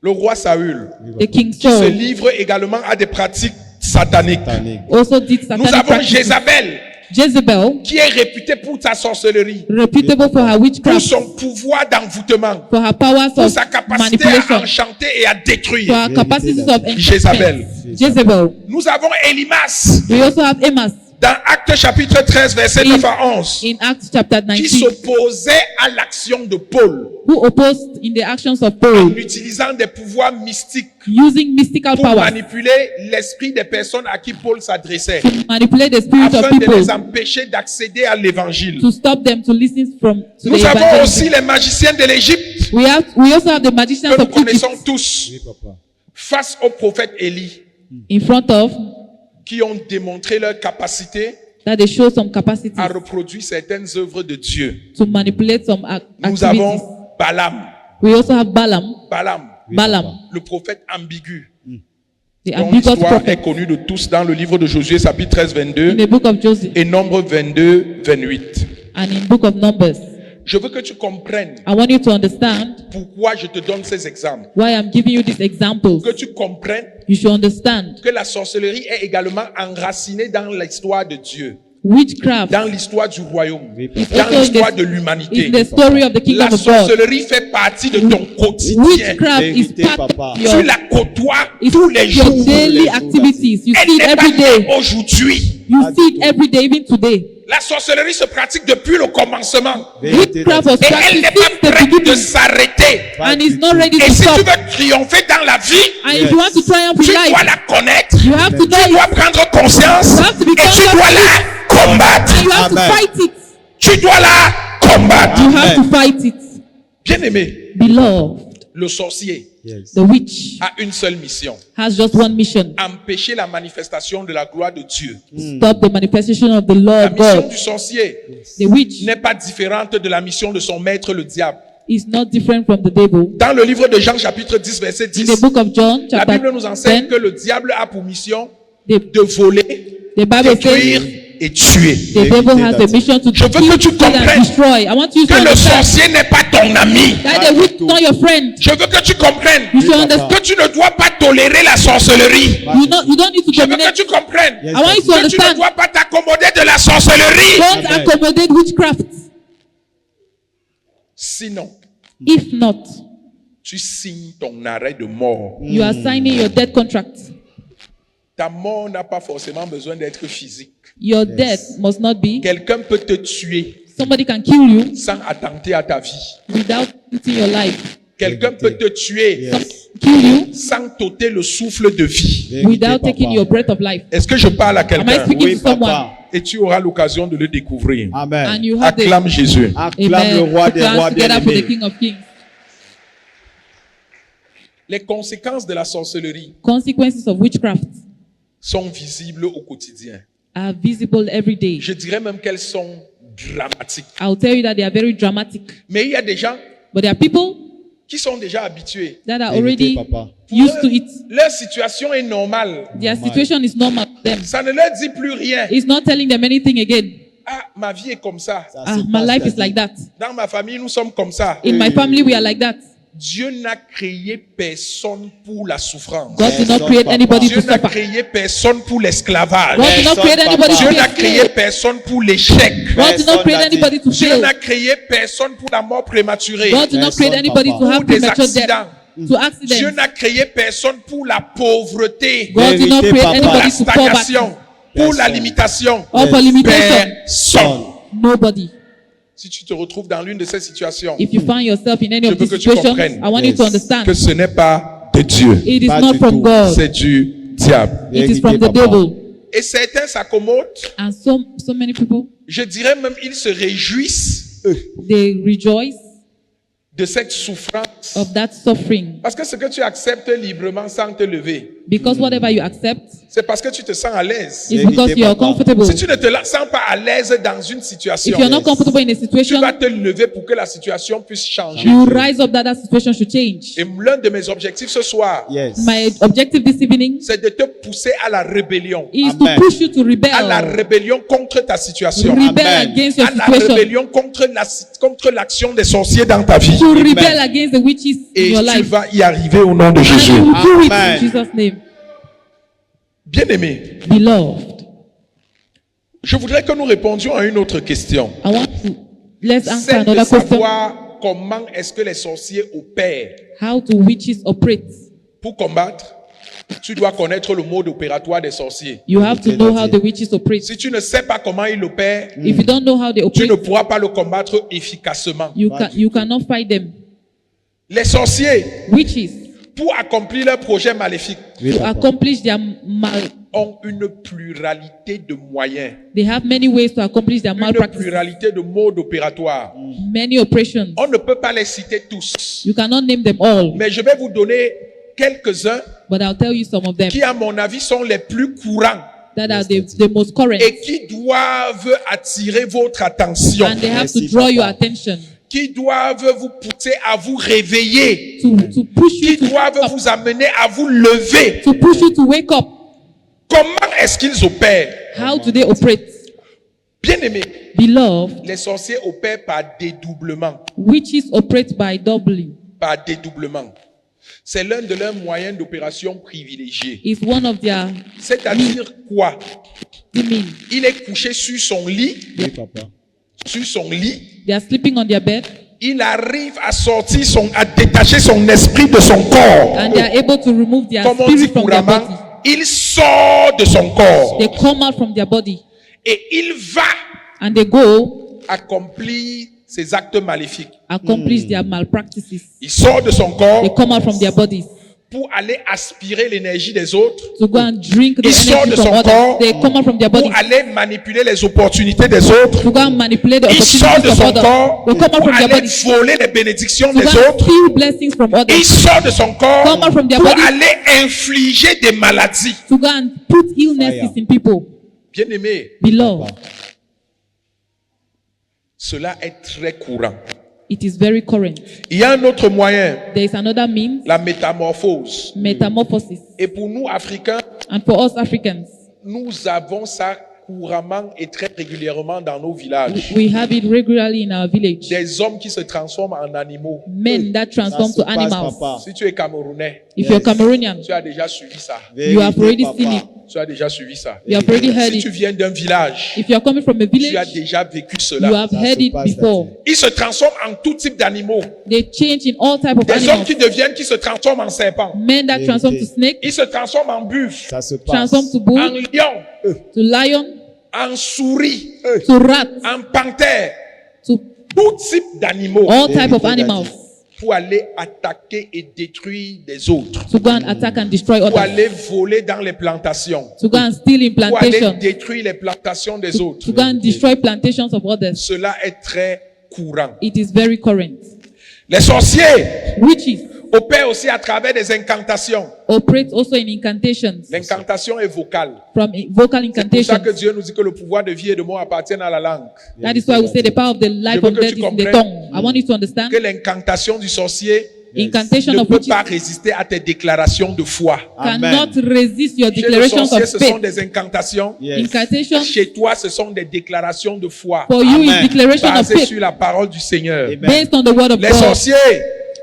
le roi Saül, the king qui se Saul livre également à des pratiques sataniques. Satanique. also did Nous satanic avons practices. Jézabel, Jezebel, qui est réputée pour sa sorcellerie, reputable for her pour witchcraft, son pouvoir d'envoûtement, for her powers pour of sa capacité à manipulation, enchanter et à for détruire. her capacities of Jezebel. enchantment. Jezebel. Nous avons Elimas, We also have Amos dans Actes chapitre 13, versets 9 à 11, in Acts chapter qui 19, s'opposait à l'action de Paul who opposed in the actions of en Paul, utilisant des pouvoirs mystiques using mystical pour powers manipuler l'esprit des personnes à qui Paul s'adressait, to manipulate the spirit of afin de people les empêcher d'accéder à l'évangile. to stop them to listen from to Nous the avons aussi evangelism. les magiciens de l'Égypte We also have the magicians que nous of Egypt connaissons tous Oui, papa. face au prophète Élie, in front of qui ont démontré leur capacité that they show some capacity à reproduire certaines œuvres de Dieu. to manipulate some Nous activities. avons Balaam, We also have Balaam, Oui, Balaam, papa. le prophète ambigu, the dont ambiguous l'histoire est prophet connue de tous dans le livre de Josué chapitre 13, in 22 the book of Joseph et Nombre 22, 28. and in book of Numbers. Je veux que tu comprennes I want you to understand pourquoi je te donne ces exemples. why I'm giving you these examples. Que tu comprennes You should understand que la sorcellerie est également enracinée dans l'histoire de Dieu, witchcraft dans l'histoire du royaume, Oui, dans also in l'histoire the- de is l'humanité. the story of the La kingdom of God. sorcellerie fait partie de ton quotidien. Witchcraft is Vérité, part papa. of Tu your, la côtoies it's tous les your jours. daily jours, activities. You Elle see it n'est pas every née day. aujourd'hui. You Ah, see it tout. every day, even today. La sorcellerie se pratique depuis le commencement. Vérité Witchcraft de- was Et elle practiced n'est pas since the prête de beginning s'arrêter. Pas and du is not tout. ready Et to si tu stop. veux triompher dans la vie, And if you want to triumph tu in dois life, la connaître. you have to know Tu dois it. prendre conscience You have to be et tu conscious dois of la combattre. And you have Amen. to fight it. Tu dois la combattre. You have to Amen. fight it. Bien-aimé, Beloved, le sorcier Yes. the witch a une seule mission. has just one mission. Empêcher la manifestation de la gloire de Dieu. Stop the manifestation of the La Lord mission God. du sorcier The witch n'est pas différente de la mission de son maître, le diable. is not different from the devil. Dans le livre de Jean, chapitre 10, verset In 10, the book of John, la chapter Bible nous enseigne 10, que le diable a pour mission the, de voler, the Bible détruire says et tuer. the devil has a mission to Je veux kill, que tu steal, and comprennes destroy. I want you to Que le understand sorcier n'est pas ton ami. that the witch is not your friend. Je veux que tu comprennes You should papa. understand. que tu ne dois pas tolérer la sorcellerie. You don't need to Je veux que dominate. tu comprennes Yes, I want you to que tu ne understand. dois pas t'accommoder de la sorcellerie. Don't Amen. accommodate witchcraft. Sinon, If not, tu signes ton arrêt de mort. you are signing your death contract. Ta mort n'a pas forcément besoin d'être physique. Your death must not be. Quelqu'un peut te tuer Somebody can kill you sans attenter à ta vie. without eating your life. Quelqu'un peut te tuer Yes. Kill you sans t'ôter le souffle de vie. Vérité, without papa. taking your breath of life. Est-ce que je parle à Am I quelqu'un? speaking Oui, to someone? papa. Et tu auras l'occasion de le découvrir. Amen. And you have the Acclame Jésus. Acclame Amen. le roi Put des your hands rois together for the bien-aimés. King of Kings. Les conséquences de la sorcellerie Consequences of witchcraft sont visibles au quotidien. are visible every day. Je dirais même qu'elles sont dramatiques. I'll tell you that they are very dramatic. Mais il y a des gens But there are people qui sont déjà habitués. that are Vérité, already papa. used to it. Leur situation est normale. Their situation is normal to them. Ça ne leur dit plus rien. It's not telling them anything again. Ah, ma vie est comme ça. Ça Ah, se my passe, life t'as is dit. like that. Dans ma famille, nous sommes comme ça. In my family, we are like that. Dieu n'a créé personne pour la souffrance. God did not Personne, create papa. anybody Dieu to n'a suffer. créé personne pour l'esclavage. God did not Personne, create anybody papa. to Dieu n'a be créé enslaved. personne pour l'échec. God did not Personne create l'a dit. anybody to Dieu fail. n'a créé personne pour la mort prématurée. God did not create Personne, anybody to papa. have Ou des premature death, accidents. to Dieu accidents. n'a créé personne pour la pauvreté, God did not Vérité, create papa. pour la anybody to fall back stagnation, pour la Personne. limitation. or for limitation. Personne. Nobody. Si tu te retrouves dans l'une de ces situations, If you find yourself in any Je of veux these que tu situations, comprennes. I want you to Yes. understand que ce n'est pas de Dieu, it is Pas not du from tout. God. c'est du diable. It is Vérité, from the papa. devil. Et certains s'accommodent, And so many people, je dirais même ils se réjouissent they rejoice de cette souffrance. of that suffering. Parce que ce que tu acceptes librement sans te lever, Because whatever you accept c'est parce que tu te sens à l'aise. is Vérité, because you are papa. comfortable. Si tu ne te sens pas à l'aise dans une If situation, you're not comfortable in a tu situation, vas te lever pour que la situation puisse changer. you rise up that situation should change. Et l'un de mes objectifs ce soir, Yes. My objective this evening c'est de te pousser à la rébellion. is Amen. to push you to À la rebel. rébellion contre ta situation. Rebel Amen. against your À la situation. rébellion contre l'action des sorciers dans ta vie. To rebel against the witches in Et your tu life. vas y arriver au nom de And Jésus. you will do it Amen. in Jesus' name. Bien-aimé, Beloved, je voudrais que nous répondions à une autre question. I want to let's answer Celle de another question. savoir comment est-ce que les sorciers opèrent. How do witches operate? Pour combattre, tu dois connaître le mode opératoire des sorciers. You have to know how the witches operate. Si tu ne sais pas comment ils opèrent, If you don't know how they tu ne operate, pourras pas le combattre efficacement. you cannot fight them. Les sorciers, Witches, pour accomplir leur projet maléfique, Oui, to papa. accomplish their mal, ont une pluralité de moyens, they have many ways to accomplish their une malpractice, pluralité de modes opératoires. many operations. On ne peut pas les citer tous, You cannot name them all, mais je vais vous donner quelques-uns but I'll tell you some of them qui, à mon avis, sont les plus courants that are the most current, et qui doivent attirer votre attention, and they have to Merci, draw your papa. attention, qui doivent vous pousser à vous réveiller, to push you qui to doivent wake up, vous amener à vous lever. to push you to wake up. Comment est-ce qu'ils opèrent? How do they operate? Bien-aimés, Beloved, les sorciers opèrent par dédoublement. witches operate by doubling. Par dédoublement. C'est l'un de leurs moyens d'opération privilégiés. It's one of their C'est-à-dire quoi? means. Il est couché sur son lit, Oui, papa. sur son lit. They are sleeping on their bed Il arrive à sortir à détacher son esprit de son corps. and they are able to remove their Comme on dit spirit from their couramment, body. il sort de son corps They come out from their body et il va and they go accomplir ses actes maléfiques. accomplish their malpractices. Il sort de son They corps come out from their bodies pour aller aspirer l'énergie des autres, to go and drink the Il sort energy de from son others. corps They come out from their pour bodies aller manipuler les opportunités des autres. to go and manipulate the Il sort de opportunities of son others. corps They come out pour from their aller bodies voler les bénédictions to des go and autres. steal blessings from Il others. sort de son corps Come out from their pour body. aller infliger des maladies. To go and put illnesses Fire. in people. Bien-aimé, Beloved, cela est très courant. it is very current. Il y a un autre moyen, There is another means, la métamorphose. metamorphosis. Et pour nous, Africains, And for us Africans, nous avons ça couramment et très régulièrement dans nos villages. we have it regularly in our village. Des hommes qui se transforment en animaux. Men that transform to animals. Si tu es Camerounais, If you're Cameroonian, tu as déjà suivi ça. you have already seen it. Tu as déjà suivi ça. You have already heard Si tu it. viens d'un village, If you're coming from a tu as village, déjà vécu you cela. have heard it before. Ils se transforment en tout type d'animaux. They change in all type of Des hommes animals. qui se transforment en serpents. Men that transform to snake, Ils se transforment en buffles, Ça se passe. transform to en bull, lions, to lion, en souris, to rat, en panthères. to Tout type d'animaux all type of animals. pour aller attaquer et détruire des autres. To go and attack and destroy Pour others. aller voler dans les plantations. To go and steal in Pour aller plantations. détruire les plantations des autres. To go and destroy plantations of others. Cela est très courant. It is very current. Les sorciers Witches opèrent aussi à travers des incantations. operate also in incantations. L'incantation est vocale. From vocal C'est pour ça incantations. que Dieu nous dit que le pouvoir de vie et de mort appartiennent à la langue. That is why we say the power of the life Je veux of que death tu is in the comprennes tongue. I want you to understand. Que l'incantation du sorcier Incantation ne of peut witches pas résister à tes déclarations de foi. cannot resist your Chez le declarations sorcier, of ce sont faith. des incantations. Incantation Chez toi, ce sont des déclarations de foi. for you Amen. is declaration of Basées faith sur la parole du Seigneur. Amen. based on the word of Les God. sorciers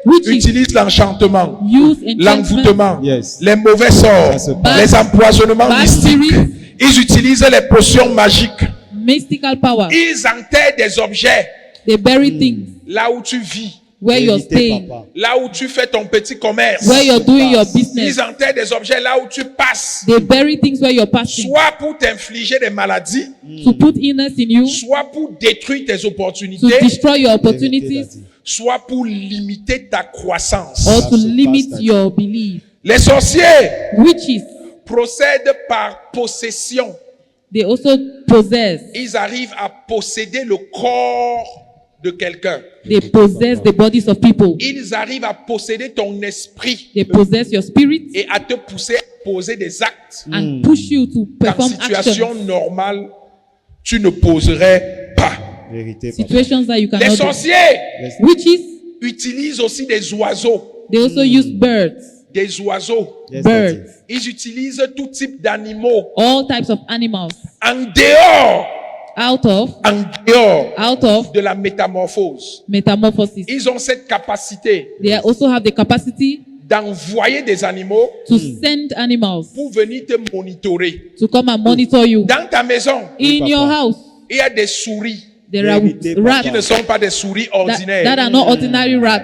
Witches utilisent l'enchantement, use enchantment, l'envoûtement, Yes. les mauvais sorts, Ça se passe. les empoisonnements Bad mystiques. spirits. Ils utilisent les potions magiques. mystical power. Ils enterrent des objets They bury things là où tu vis, where you're Vérité, staying, papa. là où tu fais ton petit commerce. where you're doing your Ils business. enterrent des objets là où tu passes, They bury things where you're passing soit pour t'infliger des maladies, to put illness in you, soit pour détruire tes to opportunités, destroy your opportunities, soit pour limiter ta croissance. or to se limit passe, your belief. Les sorciers Witches, procèdent par possession. they also possess. Ils arrivent à posséder le corps de quelqu'un. They possess the bodies of people. Ils arrivent à posséder ton esprit They possess your spirit et à te pousser à poser des actes and push you to qu'en perform situation actions, normale, tu ne poserais pas. Vérité, papa. situations that you Les cannot do. sorciers Witches, utilisent aussi des oiseaux. they also use birds, Des oiseaux. Yes, birds, Daddy. Ils utilisent tout type d'animaux. all types of animals, En dehors, out of de la métamorphose. metamorphosis. Ils ont cette capacité They also have the capacity d'envoyer des animaux to send animals pour venir te monitorer. to come and monitor you. Dans ta maison, In papa. your house, il y a des souris there are Vérité, rats qui ne sont pas des souris that ordinaires. are not ordinary rats.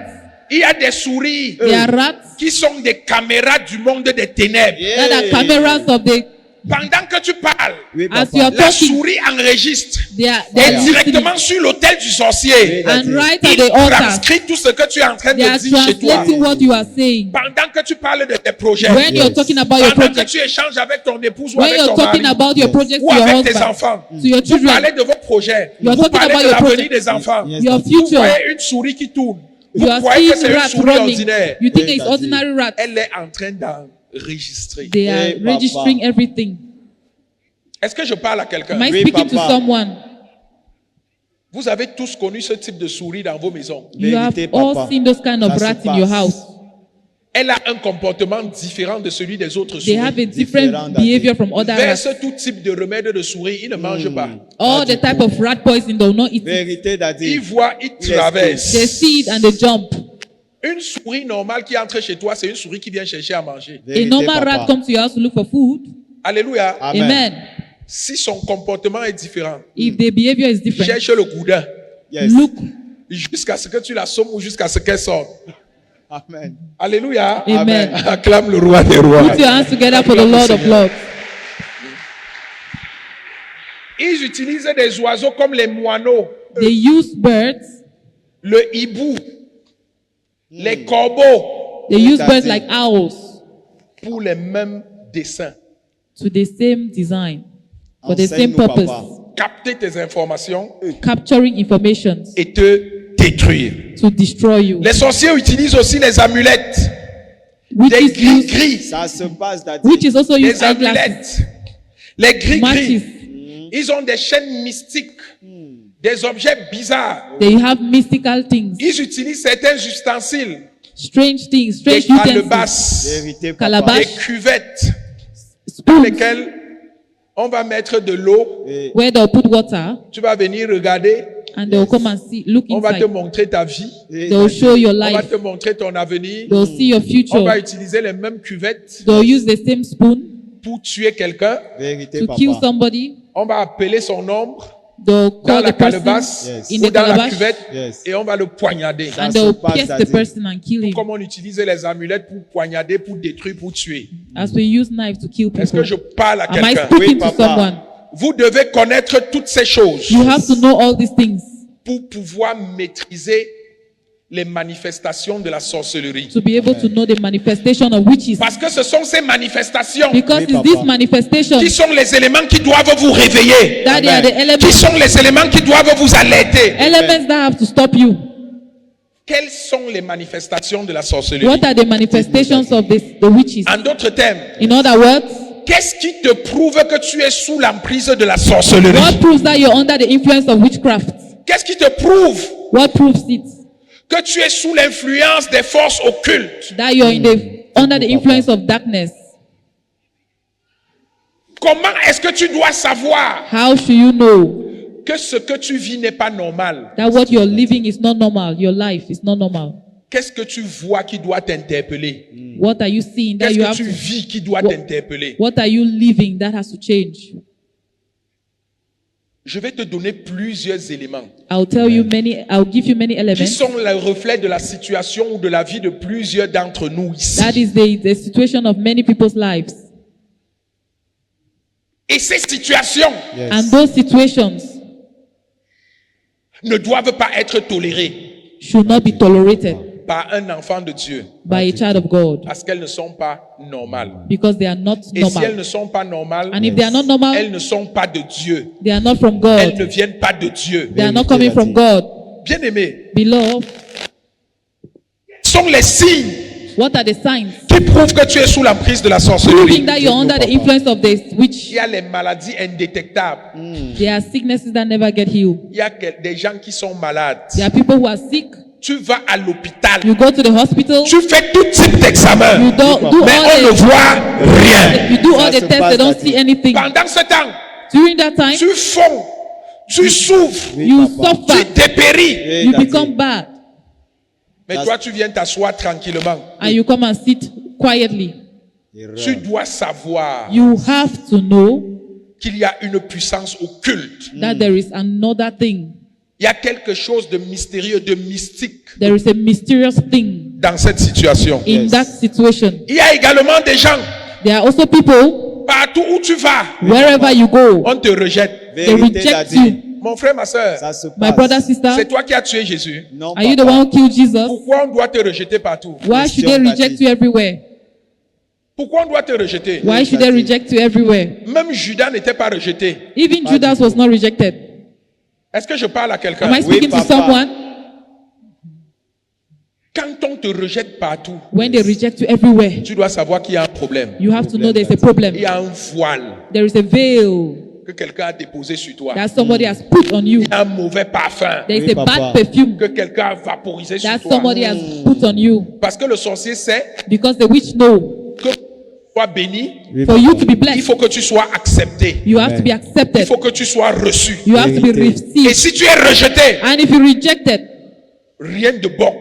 Il y a des souris They are rats qui sont des caméras du monde des ténèbres. that are cameras of the. Pendant que tu parles, Oui, As papa. you are la talking, souris enregistre. they are Et listening directement sur l'autel du sorcier, and right at il the altar. transcrit tout ce que tu es en train They are de dire chez toi. translating what you are saying. Pendant que tu parles de tes projets, When you're talking about your pendant que project, tu échanges avec ton épouse ou when avec you're ton talking mari, about your project ou to your avec tes husband, enfants, to your vous children, parlez de vos projets, You are vous talking parlez about de your l'avenir project. des enfants. Yes, your Vous future, voyez une souris qui tourne. you Vous are croyez que seeing c'est une rats souris running. ordinaire. You think Oui, it's daddy. ordinary rats. Elle est en train d'enregistrer. They are Hey, papa. registering everything. Est-ce que je parle à quelqu'un? Am I Oui, speaking to papa. someone? Vous avez tous connu ce type de souris dans vos maisons. You have Vérité, all papa. seen those kind of Ça se rats in your passe. house. Elle a un comportement différent de celui des autres They have souris. a different Différent behavior from other Verse rats. tout type de remède de souris, il ne mange pas. All the type of rat poison, they will not eat it. Vérité, Daddy. Il voit, il Yes, traverse. They see it and they jump. Une souris normale qui entre chez toi, c'est une souris qui vient chercher à manger. A Vérité, normal papa. rat comes to your house to look for food. Alléluia. Amen. Amen. Si son comportement est différent, If the behavior is different, cherche le goudin Yes. look jusqu'à ce que tu la sommes ou jusqu'à ce qu'elle sorte. Amen. Alléluia. Amen. Acclame le roi des rois. Put your hands together for the Lord of Lords. Ils utilisent des oiseaux comme les moineaux, They use birds. le hibou, les corbeaux They use That's birds it. like owls pour les mêmes desseins. to the same design for the same Enseigne-nous, purpose. Papa. Capter tes informations Capturing information et te détruire. to destroy you. Les sorciers utilisent aussi les amulettes, des Witches use, gris-gris, Ça se passe, Daddy. witches also use des eyeglasses. amulettes, les gris-gris. Matches. Ils ont des chaînes mystiques, des objets bizarres. They have mystical things, Ils utilisent certains ustensiles, strange things, des strange utensils, calebasses, Vérité, Papa. Calabash. des cuvettes dans spoons, lesquelles on va mettre de l'eau. Et where they'll put water Tu vas venir regarder, and they'll come and see, look on va te inside. montrer ta vie, They'll show your on va life. te montrer ton avenir. They'll see your On va future. utiliser les mêmes cuvettes They'll use the same spoon pour tuer quelqu'un. Vérité, to Papa. kill somebody. On va appeler son nombre They'll dans call la the person calebasse Yes. in ou the dans la calabash cuvette Yes. et on va le poignarder. and se they'll passe, pierce the Daddy. person and kill him. Comme on utilisait les amulettes pour poignarder, pour détruire, pour tuer. As we use knives to kill Est-ce people. que je parle à Am I quelqu'un? speaking Oui, to Papa. someone? Vous devez connaître toutes ces choses You have to know all these things pour pouvoir maîtriser les manifestations de la sorcellerie. to be able to know the manifestation of witches. Parce que ce sont ces manifestations Because Oui, it's Papa. this manifestation qui sont les éléments qui doivent vous réveiller, that they are the qui elements, sont les éléments qui doivent vous alerter. elements that have to stop you. Quelles sont les manifestations de la sorcellerie? What are the manifestations of the witches? En d'autres termes, In other words, qu'est-ce qui te prouve que tu es sous l'emprise de la sorcellerie? what proves that you're under the influence of witchcraft? Qu'est-ce qui te prouve What proves it? que tu es sous l'influence des forces occultes? That you're under the influence of darkness. Comment est-ce que tu dois savoir How should you know que ce que tu vis n'est pas normal? that what you're living is not normal? Your life is not normal. Qu'est-ce que tu vois qui doit t'interpeller? What are you seeing that Qu'est-ce you que have tu to, vis qui doit What- t'interpeller? what are you living that has to change? Je vais te donner plusieurs éléments I'll give you many qui elements. sont le reflet de la situation ou de la vie de plusieurs d'entre nous ici. That is the situation of many people's lives. Et ces situations Yes. And those situations ne doivent pas être tolérées should not be tolerated par un enfant de Dieu by a child of God parce qu'elles ne sont pas normales. because they are not Et si elles normal. ne sont pas normales, And if they are not normal, elles ne sont pas de Dieu. they are not from Elles ne God. viennent pas de Dieu. They are not coming from God. Bien-aimés, Beloved, sont les signes what are the signs qui prouvent que tu es sous l'emprise de la proving sorcellerie. that you're under the influence of the Il witch? y a les maladies indétectables. There are sicknesses that never get healed. Il y a des gens qui sont malades. There are people who are sick. Tu vas à l'hôpital. You go to the hospital. Tu fais tout type d'examen. You do Mais on ne all voit rien. you do all Ça the se tests. passe, They don't Daddy. see anything. Pendant ce temps, During that time, tu fonds, tu souffres, Oui, you Papa. tu suffer. dépéris. Eh, You Daddy. become bad, Mais toi, tu viens t'asseoir tranquillement. and you come and sit quietly. Erreur. Tu dois savoir You have to know qu'il y a une puissance occulte. that there is another thing. Il y a quelque chose de mystérieux, de mystique There is a mysterious thing dans cette situation. in Yes. that situation. Il y a également des gens, There are also people, partout où tu vas, wherever you go, on te rejette. they Vérité, reject Daddy. you. Mon frère, ma soeur, Ça se passe. My brother, sister, c'est toi qui as tué Jésus. Non, are you the Papa. one who killed Jesus? Pourquoi on doit te rejeter partout? Why should they reject you everywhere? Pourquoi on doit te rejeter? Why should they reject you everywhere? Même Judas n'était pas rejeté. Even Judas was not rejected. Est-ce que je parle à quelqu'un? Am I speaking to Papa. someone? Quand on te rejette partout, When they reject you everywhere, tu dois savoir qu'il y a un problème. you have to know there's a problem. Il y a un voile There is a veil que quelqu'un a déposé sur toi. that somebody has put on you. Il y a un mauvais parfum There is Oui, a Papa. bad perfume que quelqu'un a vaporisé sur that toi. somebody has put on you. Parce que le sorcier sait Because the witch know que tu sois béni, Oui, for Papa. you to be il blessed, faut que tu sois accepté. you have to be Il accepted. faut que tu sois reçu. You have to be Vérité. Et received. si tu es rejeté, And if you rejected, rien de bon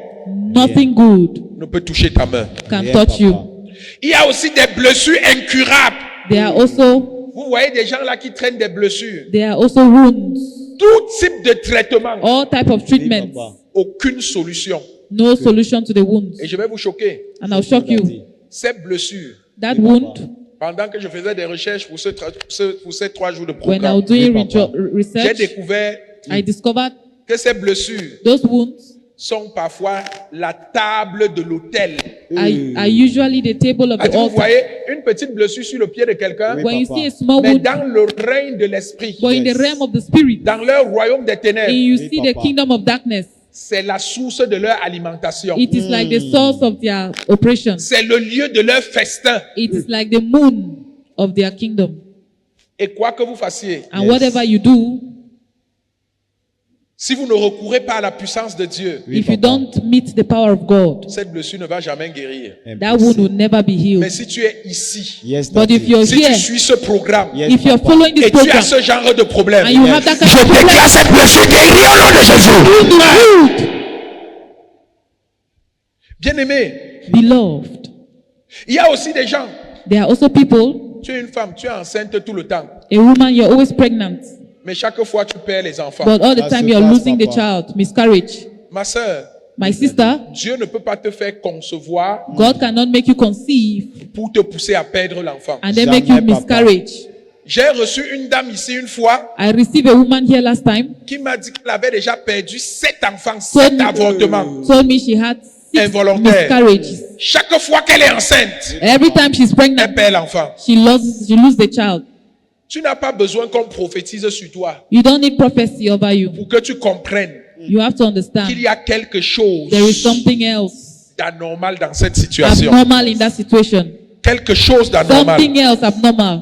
nothing good ne peut toucher ta main. can Rien, touch Papa. you. Il y a aussi des blessures incurables. There are also Vous voyez des gens là qui traînent des blessures. wounds, Tout type de traitement, all type of treatments. Papa. aucune solution. No solution to the wounds. Et je vais vous choquer. And I'll shock you. Ces blessures, That wound, pendant que je faisais des recherches pour, pour ces 3 jours de when I was programme, doing Oui, papa. j'ai research, découvert I discovered que ces blessures those wounds sont parfois la table de l'autel. are usually the table of the Vous altar. voyez une petite blessure sur le pied de quelqu'un, Oui. When you Papa. see a small mais wound, dans le règne de l'esprit, but in the Yes. realm of the spirit, dans leur royaume des and ténèbres, you Oui, see the papa. kingdom of darkness, c'est la source de leur alimentation. it is like the source of their oppression. C'est le lieu de leur festin. It is like the moon of their kingdom. Et quoi que vous fassiez, And whatever you do, si vous ne recourez pas à la puissance de Dieu, Oui, if you papa. don't meet the power of God, cette blessure ne va jamais guérir. that wound will never be Mais healed. si tu es ici, Yes, But Daddy. if you're si tu here, suis ce programme, Yes, if you're Papa. following this et tu as program, ce genre de problème, and you have that kind je of problem, déclare cette blessure guérie au nom de Jésus. Bien-aimé, beloved, il y a aussi des gens, there are also people, tu es une femme, tu es enceinte tout le temps, a woman, you're always pregnant, mais chaque fois tu perds les enfants. but all the That's time the you're past, losing the Papa. child, miscarriage. Ma sœur, My sister, Dieu ne peut pas te faire concevoir God cannot make you conceive pour te pousser à perdre l'enfant. and then make you Jamais, Papa. miscarriage. J'ai reçu une dame ici une fois I received a woman here last time, qui m'a dit qu'elle avait déjà perdu 7 enfants, Told 7 me- avortements. told me she had 6 Involontaire. miscarriages. Chaque fois qu'elle est enceinte, Every time she's elle pregnant, perd l'enfant. she loses the child. Tu n'as pas besoin qu'on prophétise sur toi You don't need prophecy over you. pour que tu comprennes You have to understand qu'il y a quelque chose there is something else d'anormal dans cette situation. abnormal in that situation. Quelque chose d'anormal. Something else abnormal.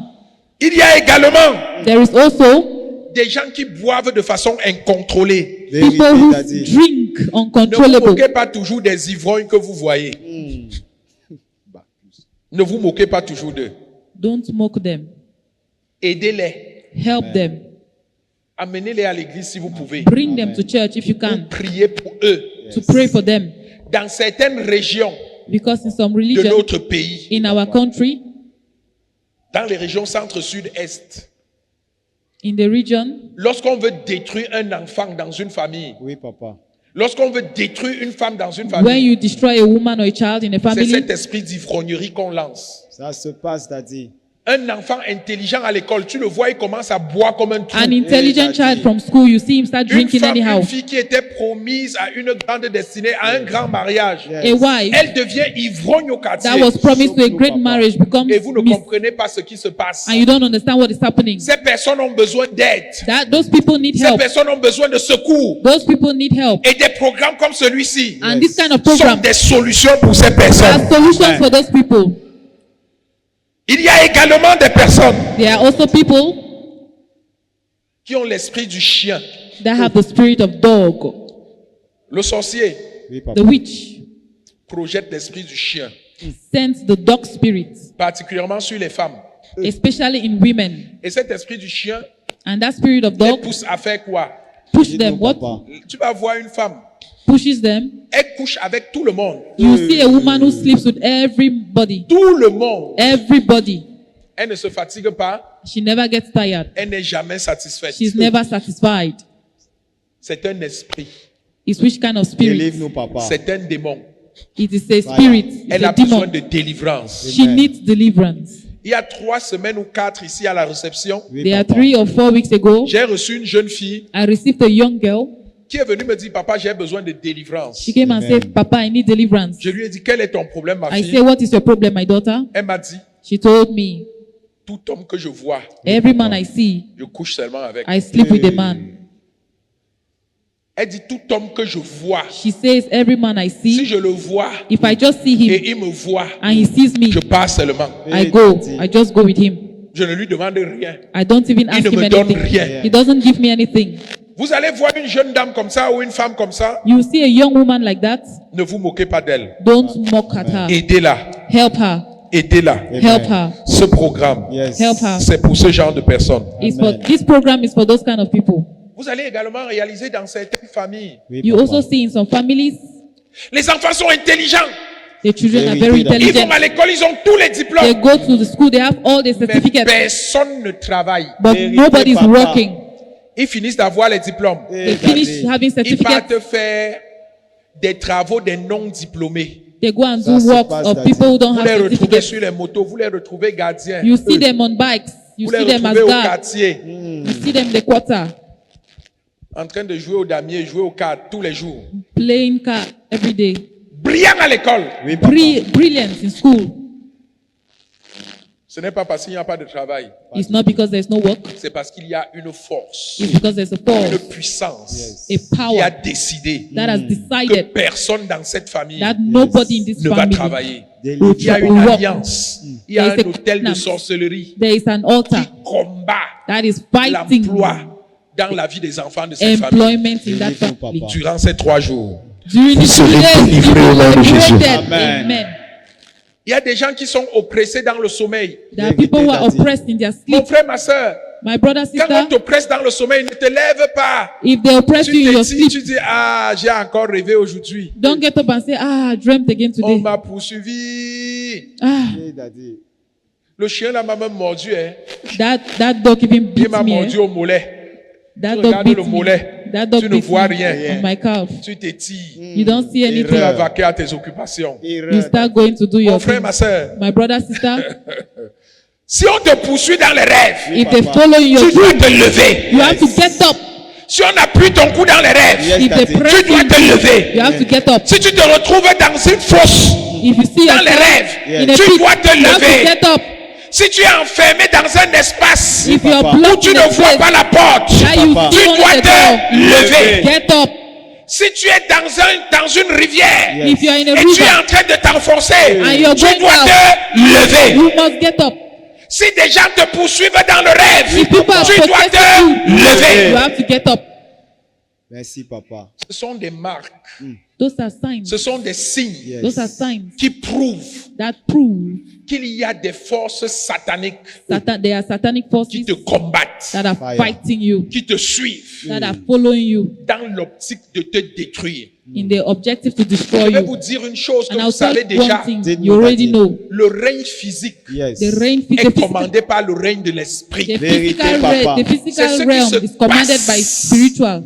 Il y a également There is also des gens qui boivent de façon incontrôlée. Vérité, people who Daddy. drink Ne vous uncontrollable. moquez pas toujours des ivrognes que vous voyez. Ne vous moquez pas toujours d'eux. Don't mock them. Aidez-les. Help them. Amenez-les à l'église si vous pouvez. Bring them to church if you can. Priez pour eux. To pray for them. Dans certaines régions Because in some de religions notre pays, in our country, dans les régions centre, sud, est, in the region, lorsqu'on veut détruire un enfant dans une famille, Oui, Papa. lorsqu'on veut détruire une femme dans une when famille, you destroy a woman or a child in a c'est family, cet esprit d'ivrognerie qu'on lance. Ça se passe, Daddy. Un enfant intelligent à l'école, tu le vois, il commence à boire comme un trou. an intelligent child from school, you see him start Une drinking femme, anyhow. une fille qui était promise à une grande destinée, à un grand mariage, A wife elle devient ivrogne au quartier. that was promised to a great Papa. marriage becomes Et vous ne mis- comprenez pas ce qui se passe. and you don't understand what is happening. Ces personnes ont besoin d'aide. Those people need Ces help. personnes ont besoin de secours. Those people need help. Et des programmes comme celui-ci And this kind of sont program des solutions pour ces are personnes. solutions for those people. Il y a également des personnes There are also people qui ont l'esprit du chien. that have the spirit of dog. Le sorcier Oui, The Papa. witch projette l'esprit du chien, sends the dog spirit, particulièrement sur les femmes. especially in women. Et cet esprit du chien And that spirit of les dog pousse à faire quoi? push them. Dis-nous, What Papa. Tu vas voir une femme, pushes them? elle couche avec tout le monde. You see a woman who sleeps with everybody. Tout le monde. Everybody. Elle ne se fatigue pas, She never gets tired. elle n'est jamais satisfaite. She's never satisfied. C'est un esprit, It's which kind of spirit? Délivre-nous, Papa. c'est un démon. It is a spirit. It's Elle a a besoin demon. de délivrance. She needs deliverance. Il y a 3 semaines ou 4 ici à la réception, Oui, There are Papa. 3 or 4 weeks ago, j'ai reçu une jeune fille I received a young girl. qui est venue me dire, papa, j'ai besoin de délivrance. She came and Amen. said, Papa, I need deliverance. Je lui ai dit, quel est ton problème, ma I fille? say, what is your problem, my daughter? Elle m'a dit, She told me, tout homme que je vois, every man I see, je couche seulement avec. I sleep with a man. Elle dit, tout homme que je vois, She says, every man I si see, je le vois if I just see him et il me voit, and he sees me, je pars seulement. I go. I just go with him. Je ne lui demande rien. I don't even ask ne him me donne anything. rien. He doesn't give me anything. Vous allez voir une jeune dame comme ça ou une femme comme ça, You see a young woman like that, ne vous moquez pas d'elle. don't mock at her. Aidez-la. Help her. Aidez-la. Help her. Ce programme, Yes. Help her. c'est pour ce genre de personnes. It's for, this program is for those kind of people. Vous allez également réaliser dans certaines familles, Oui, You Papa. also see in some families, les enfants sont intelligents. the children are Very very good. Ils vont intelligent. à l'école, ils ont tous les They diplômes. go to the school, they have all the Mais certificates, personne ne travaille. but Vérité, nobody's papa. working. Ils finissent d'avoir les diplômes. They finish having Ils certificates. partent faire des travaux des non-diplômés. They go and Ça do se work passe, of daddy. people who don't Vous les have retrouvez certificates. sur les motos, vous les retrouvez gardiens. You see them on bikes. You Vous les see them as retrouvez au guards. quartier, You see them in the quarter, en train de jouer au damier, jouer au cartes tous les jours. playing car every day. Brillant à l'école. Oui, papa. Brilliant in school. Ce n'est pas parce qu'il n'y a pas de travail. It's not because there's no work. C'est parce qu'il y a une force, It's because there's a une force, puissance a qui a power décidé that has que decided personne dans cette famille that nobody in this ne va family travailler. will Il y a une will work. alliance, il y a un There is a hôtel de covenant. sorcellerie There is an qui altar combat that is fighting l'emploi dans la vie des enfants de cette famille. employment in that Deliver, family. Papa. Durant ces 3 jours, During Vous the serez 3 days, délivrés you au nom will de be Jésus. liberated. Amen. Amen. il y a des gens qui sont oppressés dans le sommeil. There are people who are Daddy. oppressed in their Mon sleep. frère, ma soeur, My brother, quand on sister, t'oppresse dans le sommeil, ne te lève pas. if they oppress Tu you in your te dis, sleep, tu dis, ah, j'ai encore rêvé aujourd'hui. don't get up and say, I dreamt again On today. m'a poursuivi. Ah, Oui, daddy. Le chien là m'a même mordu. Hein. that dog even Il beat m'a me. mordu Eh? au mollet. That Tu dog regardes beat le me. mollet. That dog Tu ne beat vois me rien. on my calf. Tu t'étires. You don't see Tu anything. vas vaquer à tes occupations. You start going to do Mon your frère, thing. ma soeur, My brother, sister, si on te poursuit dans les rêves, if they Papa. follow you, tu dois you te lever. have to get up. Si on appuie ton cou dans les rêves, Yes, If they daddy. press tu dois you, te lever. you have to get up. Si tu te retrouves dans une fosse, If you see dans les yourself rêves, in a tu pit, dois te you have to lever. get up. Si tu es enfermé dans un espace If you're Papa. où blocked tu in ne a vois place pas la porte, that you Papa. tu see dois only the te door, lever. get up. Si tu es dans une rivière Yes. If you're in a et tu es river en train de t'enfoncer, and you're tu going dois out, te lever. you must get up. Si des gens te poursuivent dans le rêve, If people are tu dois protecting te you, you lever. have to get up. Merci, papa. Ce sont des marques, Those are signs. ce sont des signes Yes. Those are signs qui prouvent that prove qu'il y a des forces sataniques there are satanic qui forces te combattent, that are Fire. fighting you, qui te suivent that are following you dans l'optique de te détruire. in the objective to Je destroy vais you. vous dire une chose que And vous I'll tell savez you one déjà. thing Dites-nous, you already Daddy. know. Le règne physique Yes. The reign, the est physical, commandé par le règne de l'esprit. the Vérité, physical, papa. the C'est ce physical qui realm se is commanded passe by spiritual.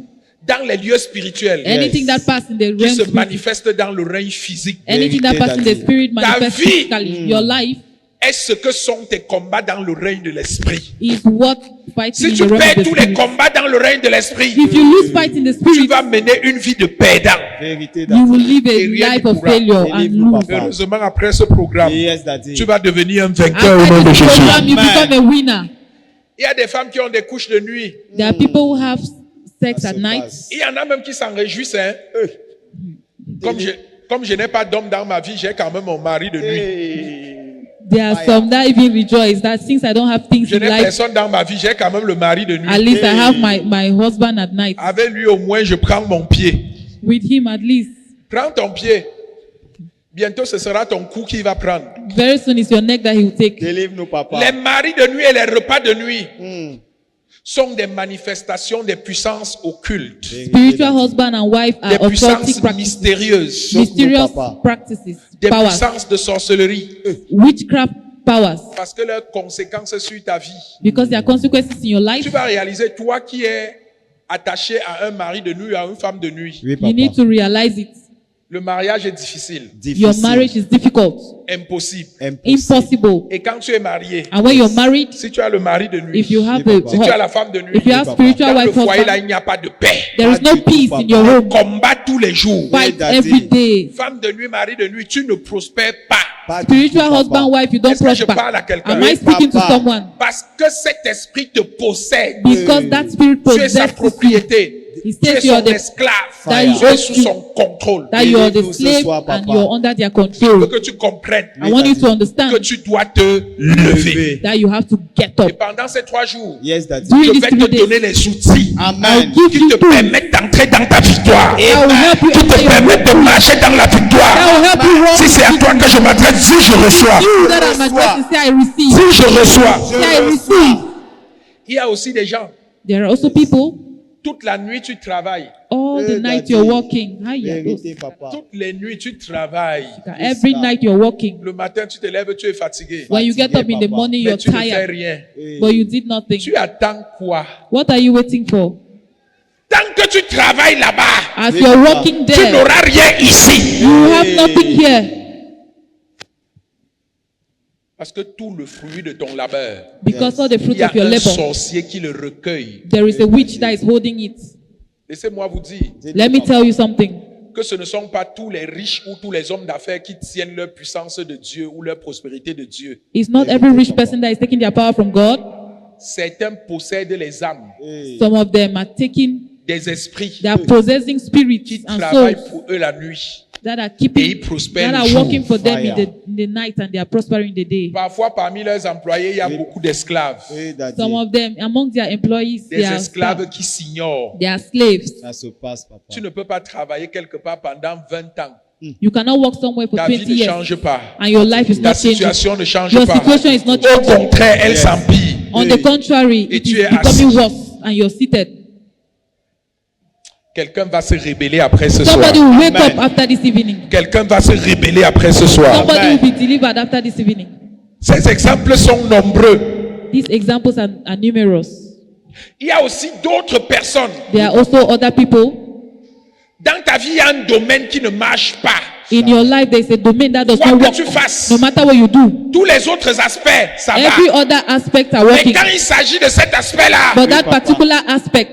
Dans les lieux spirituels, Anything that passes in the qui realm, se spiritual, manifeste dans le règne physique. anything that Vérité, passes in the Daddy. spirit Ta manifests vie. physically. Your life Est-ce que sont tes combats dans le règne de l'esprit? is what fighting Si in tu the realm perds of the tous les spirit. combats dans le règne de l'esprit, If you lose fight in the tu spirit, vas mener une vie de perdant. Vérité, you daddy. will live Et rien a life ne of pourra. failure and Délivre-nous, lose. papa. Heureusement, après ce programme, Yes, daddy. tu vas devenir un vainqueur au After nom de this Jésus. program, you Amen. become a winner. Il y a des femmes qui ont des couches de nuit. There are people who have sex Ça at se night. passe. Il y en a même qui s'en réjouissent. Hein. Comme je n'ai pas d'homme dans ma vie, j'ai quand même mon mari de nuit. Hey. There are some that even rejoice that since I don't have things Je in n'ai life, personne dans ma vie, j'ai quand même le mari de nuit. at least I have my husband at night. Avec lui, au moins, je prends mon pied. With him, at least. Prends ton pied. Bientôt, ce sera ton cou qui va prendre. Very soon it's your neck that he will take. Délivre-nous, papa. Les maris de nuit et les repas de nuit sont des manifestations des puissances occultes, Spiritual husband and wife are des occultic puissances practices, mystérieuses, mysterious papa. practices, des powers, puissances de sorcellerie, witchcraft powers, parce que leurs conséquences sur ta vie. because there are consequences in your life. Tu vas réaliser, toi qui es attaché à un mari de nuit, à une femme de nuit, Oui, You need papa. to realize it. le mariage est difficile, Your marriage is difficult, impossible. impossible. Et quand tu es marié, And when you're married, si tu as le mari de nuit, if you have Oui, a papa. si tu as la femme de nuit, if you have Papa. spiritual dans le wife foyer là, husband, il n'y a pas de paix. there is Pas no du tout, peace papa. in your home. Combat tous les jours. Fight daddy. every day. Femme de nuit, mari de nuit, tu ne prospères pas. Pas du tout, Spiritual papa. husband, wife, you don't Est-ce que je prosper. parle à quelqu'un? Am I Oui, speaking to papa. someone? Parce que cet esprit te possède. Because that spirit Tu es sa possesses you. propriété. He Tu es says you are son the esclave. that Tu you es own sous you. son contrôle. that you are the Délivre-nous ce slave soir, and papa. you're under their Je veux control. que tu comprennes I want you to que understand tu dois te lever. that you have to get Et up. pendant ces 3 jours, Yes, daddy. During je these vais 3 te days, donner les outils Amen. I'll give qui you te tools permettent d'entrer dans ta victoire. that will help you Qui te enter your permettent de marcher dans la that will victoire. help you walk. Si c'est à toi que je m'adresse, si je reçois. You that I'm addressing, say I receive. Si je reçois. Say I receive. Il y a aussi des gens, There are also people, toute la nuit tu travailles. all the Eh, night daddy. you're working. Hiya, Vérité, papa. Toutes les nuits tu travailles. every night you're working. Le matin tu te lèves, tu es fatigué. When you get up in the Papa. morning, Mais you're tu ne fais tired, rien. but you did nothing. Tu attends quoi? What are you waiting for? Tant que tu travailles là-bas, As Oui, you're Papa. working tu there, n'auras rien ici. you have nothing here. Parce que tout le fruit de ton labeur, Because all the il fruit y a of your un labor, sorcier qui le recueille. there is a witch that is holding it. Laissez-moi vous dire Let me tell you something. que ce ne sont pas tous les riches ou tous les hommes d'affaires qui tiennent leur puissance de Dieu ou leur prospérité de Dieu. It's not every rich person that is taking their power from God. Certains possèdent les âmes, Hey. Some of them are taking, des esprits they are possessing qui spirits and travaillent souls pour eux la nuit. that are Et keeping, ils prospèrent that le are jour. working for them Fire. in the night and they are prospering in the day. Parfois, parmi leurs employés, il y a beaucoup d'esclaves. Hey, Daddy. Some of them, among their employees, Des they are esclaves qui s'ignorent. they are slaves. Ça se passe, papa. Tu ne peux pas travailler quelque part pendant 20 ans. You cannot work somewhere for Ta vie 20 ne years change pas. and your life is Ta not changing. situation ne change Your pas. situation is not Au changing. contraire, elle s'empire. On the contrary, Et it tu is es becoming assis. worse and you're seated. Quelqu'un va se rébeller après ce soir. Somebody will wake Amen. up after this evening. Quelqu'un va se rébeller après ce soir. Somebody Amen. will be delivered after this evening. Ces exemples sont nombreux. These examples are numerous. Il y a aussi d'autres personnes. There are also other people. Dans ta vie, il y a un domaine qui ne marche pas. In your life, there is a domain that does Quoi not que work. tu fasses, No matter what you do, tous les autres aspects, ça every va. other aspect are Mais working. quand il s'agit de cet aspect-là, But that Papa. particular aspect,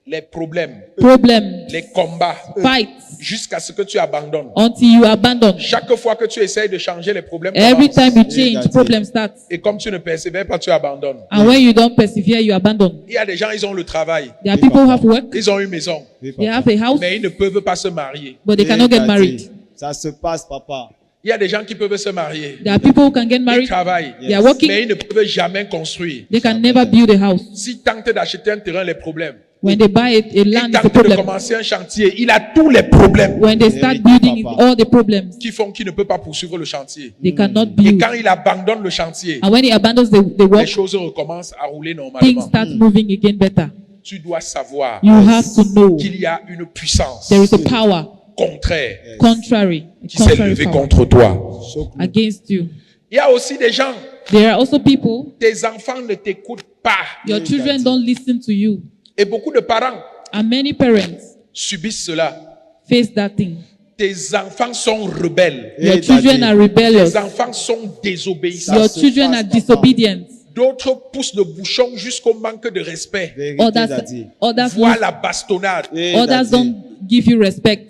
les problèmes, problem, les combats, fights, jusqu'à ce que tu abandonnes. until you abandon. Chaque fois que tu essayes de changer les problèmes, Every commencent. time you Daddy. change, problem starts. Et comme tu ne persévères pas, tu abandonnes. And when you don't persevere, you abandon. Il y a des gens, ils ont le travail, There are people who have work, ils ont une maison, Oui, they papa. have a house, mais ils ne peuvent pas se marier. but they Hey, cannot get Daddy. married. Ça se passe, papa. Il y a des gens qui peuvent se marier, There are people who can get ils married, travaillent, they are mais working, ils ne peuvent jamais construire. they can never build a house. S'ils tentent d'acheter un terrain, les problèmes. When they buy a Ils land, it's a tentent de problem. commencer un chantier, il a tous les problèmes When they start Vérité, building, papa. it's all the problems. qui font qu'il ne peut pas poursuivre le chantier. They cannot Et build. quand il abandonne le chantier, And when he abandons the les work, choses recommencent à rouler things normalement. start moving again better. Tu dois savoir You have to know qu'il y a une puissance there is a power contraire contrary, a qui s'est contrary levée power contre toi. Choque-nous. against you. Il y a aussi des gens, There are also people, tes enfants ne t'écoutent pas. your children don't listen to you. Et beaucoup de parents And many parents subissent cela. face that thing. Tes enfants sont rebelles. Hey, Your children Daddy. are rebellious. Tes enfants sont désobéissants. Your se children passe, are papa. disobedient. D'autres poussent le bouchon jusqu'au manque de respect. Vérité, Others, Daddy. others, Voient la bastonnade. Hey, others Daddy. don't give you respect.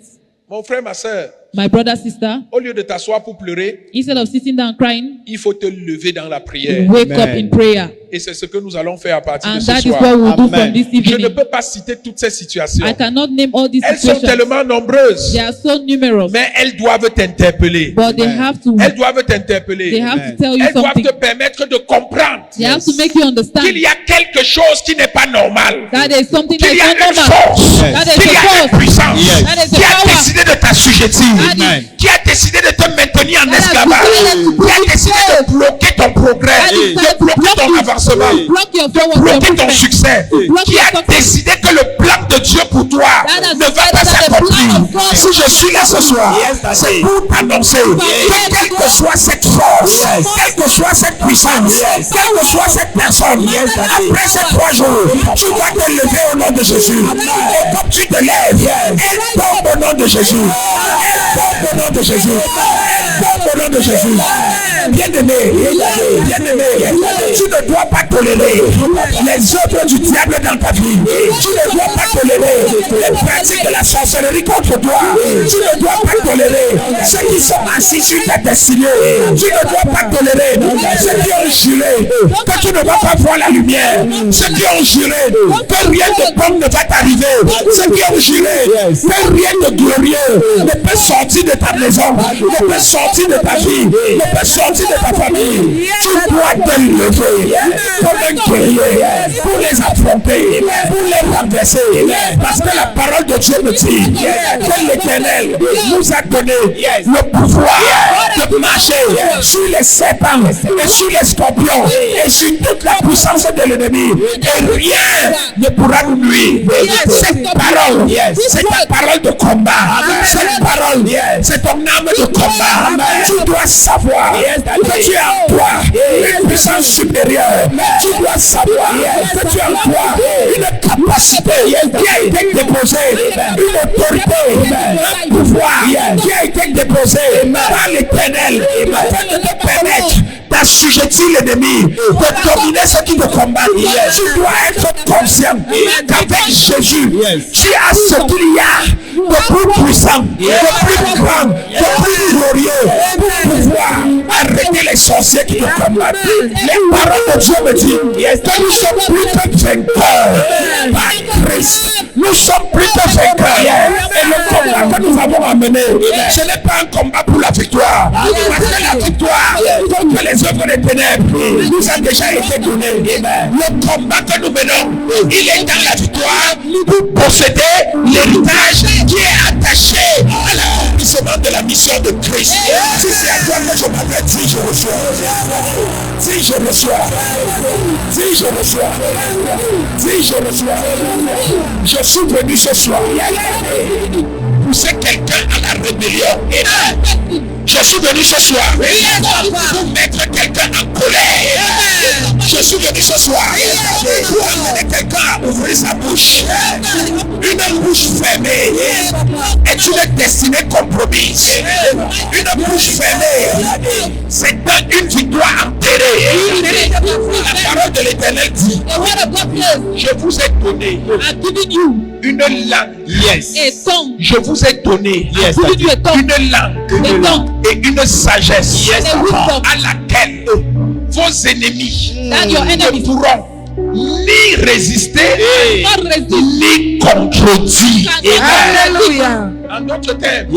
Mon frère, ma soeur, My brother, sister, au lieu de t'asseoir pour pleurer, instead of sitting down crying, il faut te lever dans la prière. wake up Amen. in prayer. Et c'est ce que nous allons faire à partir de And ce that is soir. what we'll do Amen. from this Je ne evening. peux pas citer toutes ces situations. I cannot name all these Elles sont situations. tellement nombreuses, They are so numerous. mais elles doivent t'interpeller. But they Amen. have to, Elles doivent t'interpeller. they have Amen. to tell you Elles doivent something. te permettre de comprendre They have to make you understand qu'il y a quelque chose qui n'est pas normal. that there is something that Qu'il y is a not une normal. force, That is qu'il y a a une force. puissance Yes. That is a qui a power. décidé de t'assujettir, Amen. qui a décidé de te maintenir en That has esclavage, decided to qui a décidé de bloquer ton progrès, That is de bloquer ton avancement, Block your de forward bloquer ton movement. succès, Block qui your a success. décidé que le plan de Dieu pour toi That has ne va decided pas that the plan s'accomplir. of God Si je suis là ce soir, c'est pour t'annoncer que quelle que soit cette force, quelle que soit cette puissance, quelle que soit cette personne, après ces 3 jours, tu dois te lever au nom de Jésus. Et comme tu te lèves, elle tombe au nom de Jésus. Elle tombe au nom de Jésus. Elle tombe au nom de Jésus. Bien-aimé, tu ne dois pas tolérer les œuvres du diable dans ta vie. Tu ne dois pas tolérer les pratiques de la sorcellerie contre toi. Tu ne dois pas tolérer ceux qui sont assis sur ta destinée. Tu ne dois pas tolérer ceux qui ont juré que tu ne vas pas voir la lumière. Ceux qui ont juré que rien de bon ne va t'arriver. Ceux qui ont juré que rien de glorieux ne peut sortir de ta maison, ne peut sortir de ta vie, ne peut sortir de ta famille. Tu dois te lever comme un guerrier pour les affronter, pour les renverser. Parce que la parole de Dieu me dit que l'Éternel nous a donné le pouvoir de marcher sur les serpents et sur les scorpions et sur toute la puissance de l'ennemi. Et rien ne pourra nous nuire. Cette parole, c'est ta parole de combat. Cette parole, c'est ton âme de combat. Tu dois savoir que tu as en toi une puissance supérieure. Tu dois savoir que tu as en toi une capacité capacité qui a été déposée, une autorité, un pouvoir qui a été déposé par l'Éternel afin de te permettre d'assujettir l'ennemi, de dominer ceux qui te combattent. Tu dois être conscient qu'avec Jésus, tu as ce qu'il y a de plus puissant, de plus grand, de plus glorieux pour pouvoir arrêter les sorciers qui te combattent. Les paroles de Dieu me disent que nous sommes plus que vainqueurs par Christ. Nous sommes plus que vainqueurs. Et le combat que nous avons amené, ce n'est pas un combat pour la victoire. Parce que la victoire contre les œuvres des ténèbres nous a déjà été donnée. Le combat que nous menons, il est dans la victoire pour posséder l'héritage qui est attaché à l'accomplissement de la mission de Christ. Si c'est à toi que je m'adresse, si je reçois, si je reçois, si je reçois, si je reçois, je suis venu ce soir pousser quelqu'un à la rébellion. Je suis venu ce soir pour mettre quelqu'un en colère. Je suis venu ce soir pour amener quelqu'un à ouvrir sa bouche. Une bouche fermée est une destinée compromise. Une bouche fermée, c'est une victoire enterrée. La parole de l'Éternel dit, je vous ai donné une langue. Je vous ai donné une langue et une sagesse à laquelle vos ennemis ne pourront ni résister ni contredire. Alléluia. En d'autres termes,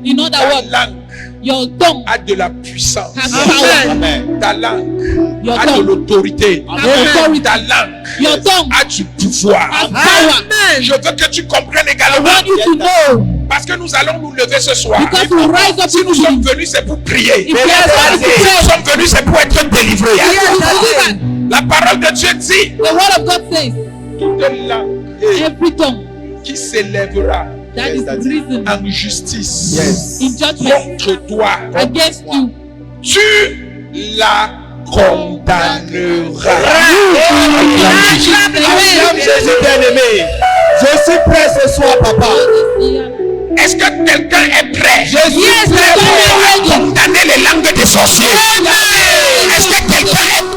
In other words, your tongue a de la puissance. has power. Amen. Ta langue Your a de tongue l'autorité. Amen. Ta langue Your tongue a du pouvoir. has power. Je veux que tu comprennes I également. want you to know, Parce que nous allons nous lever ce soir. because we rise up Si nous to sommes you. venus, c'est pour prier. If we are ready to Si nous pray, sommes venus, c'est pour être délivrés. delivered. La parole de Dieu dit, The word of God says, toute langue every tongue qui s'élèvera that is risen en justice in judgment contre toi, against you, tu la condamneras. Jésus bien-aimé, je suis prêt ce soir, papa. Est-ce que quelqu'un est prêt Je suis prêt, à papa. condamner les langues des sorciers? Est-ce que quelqu'un est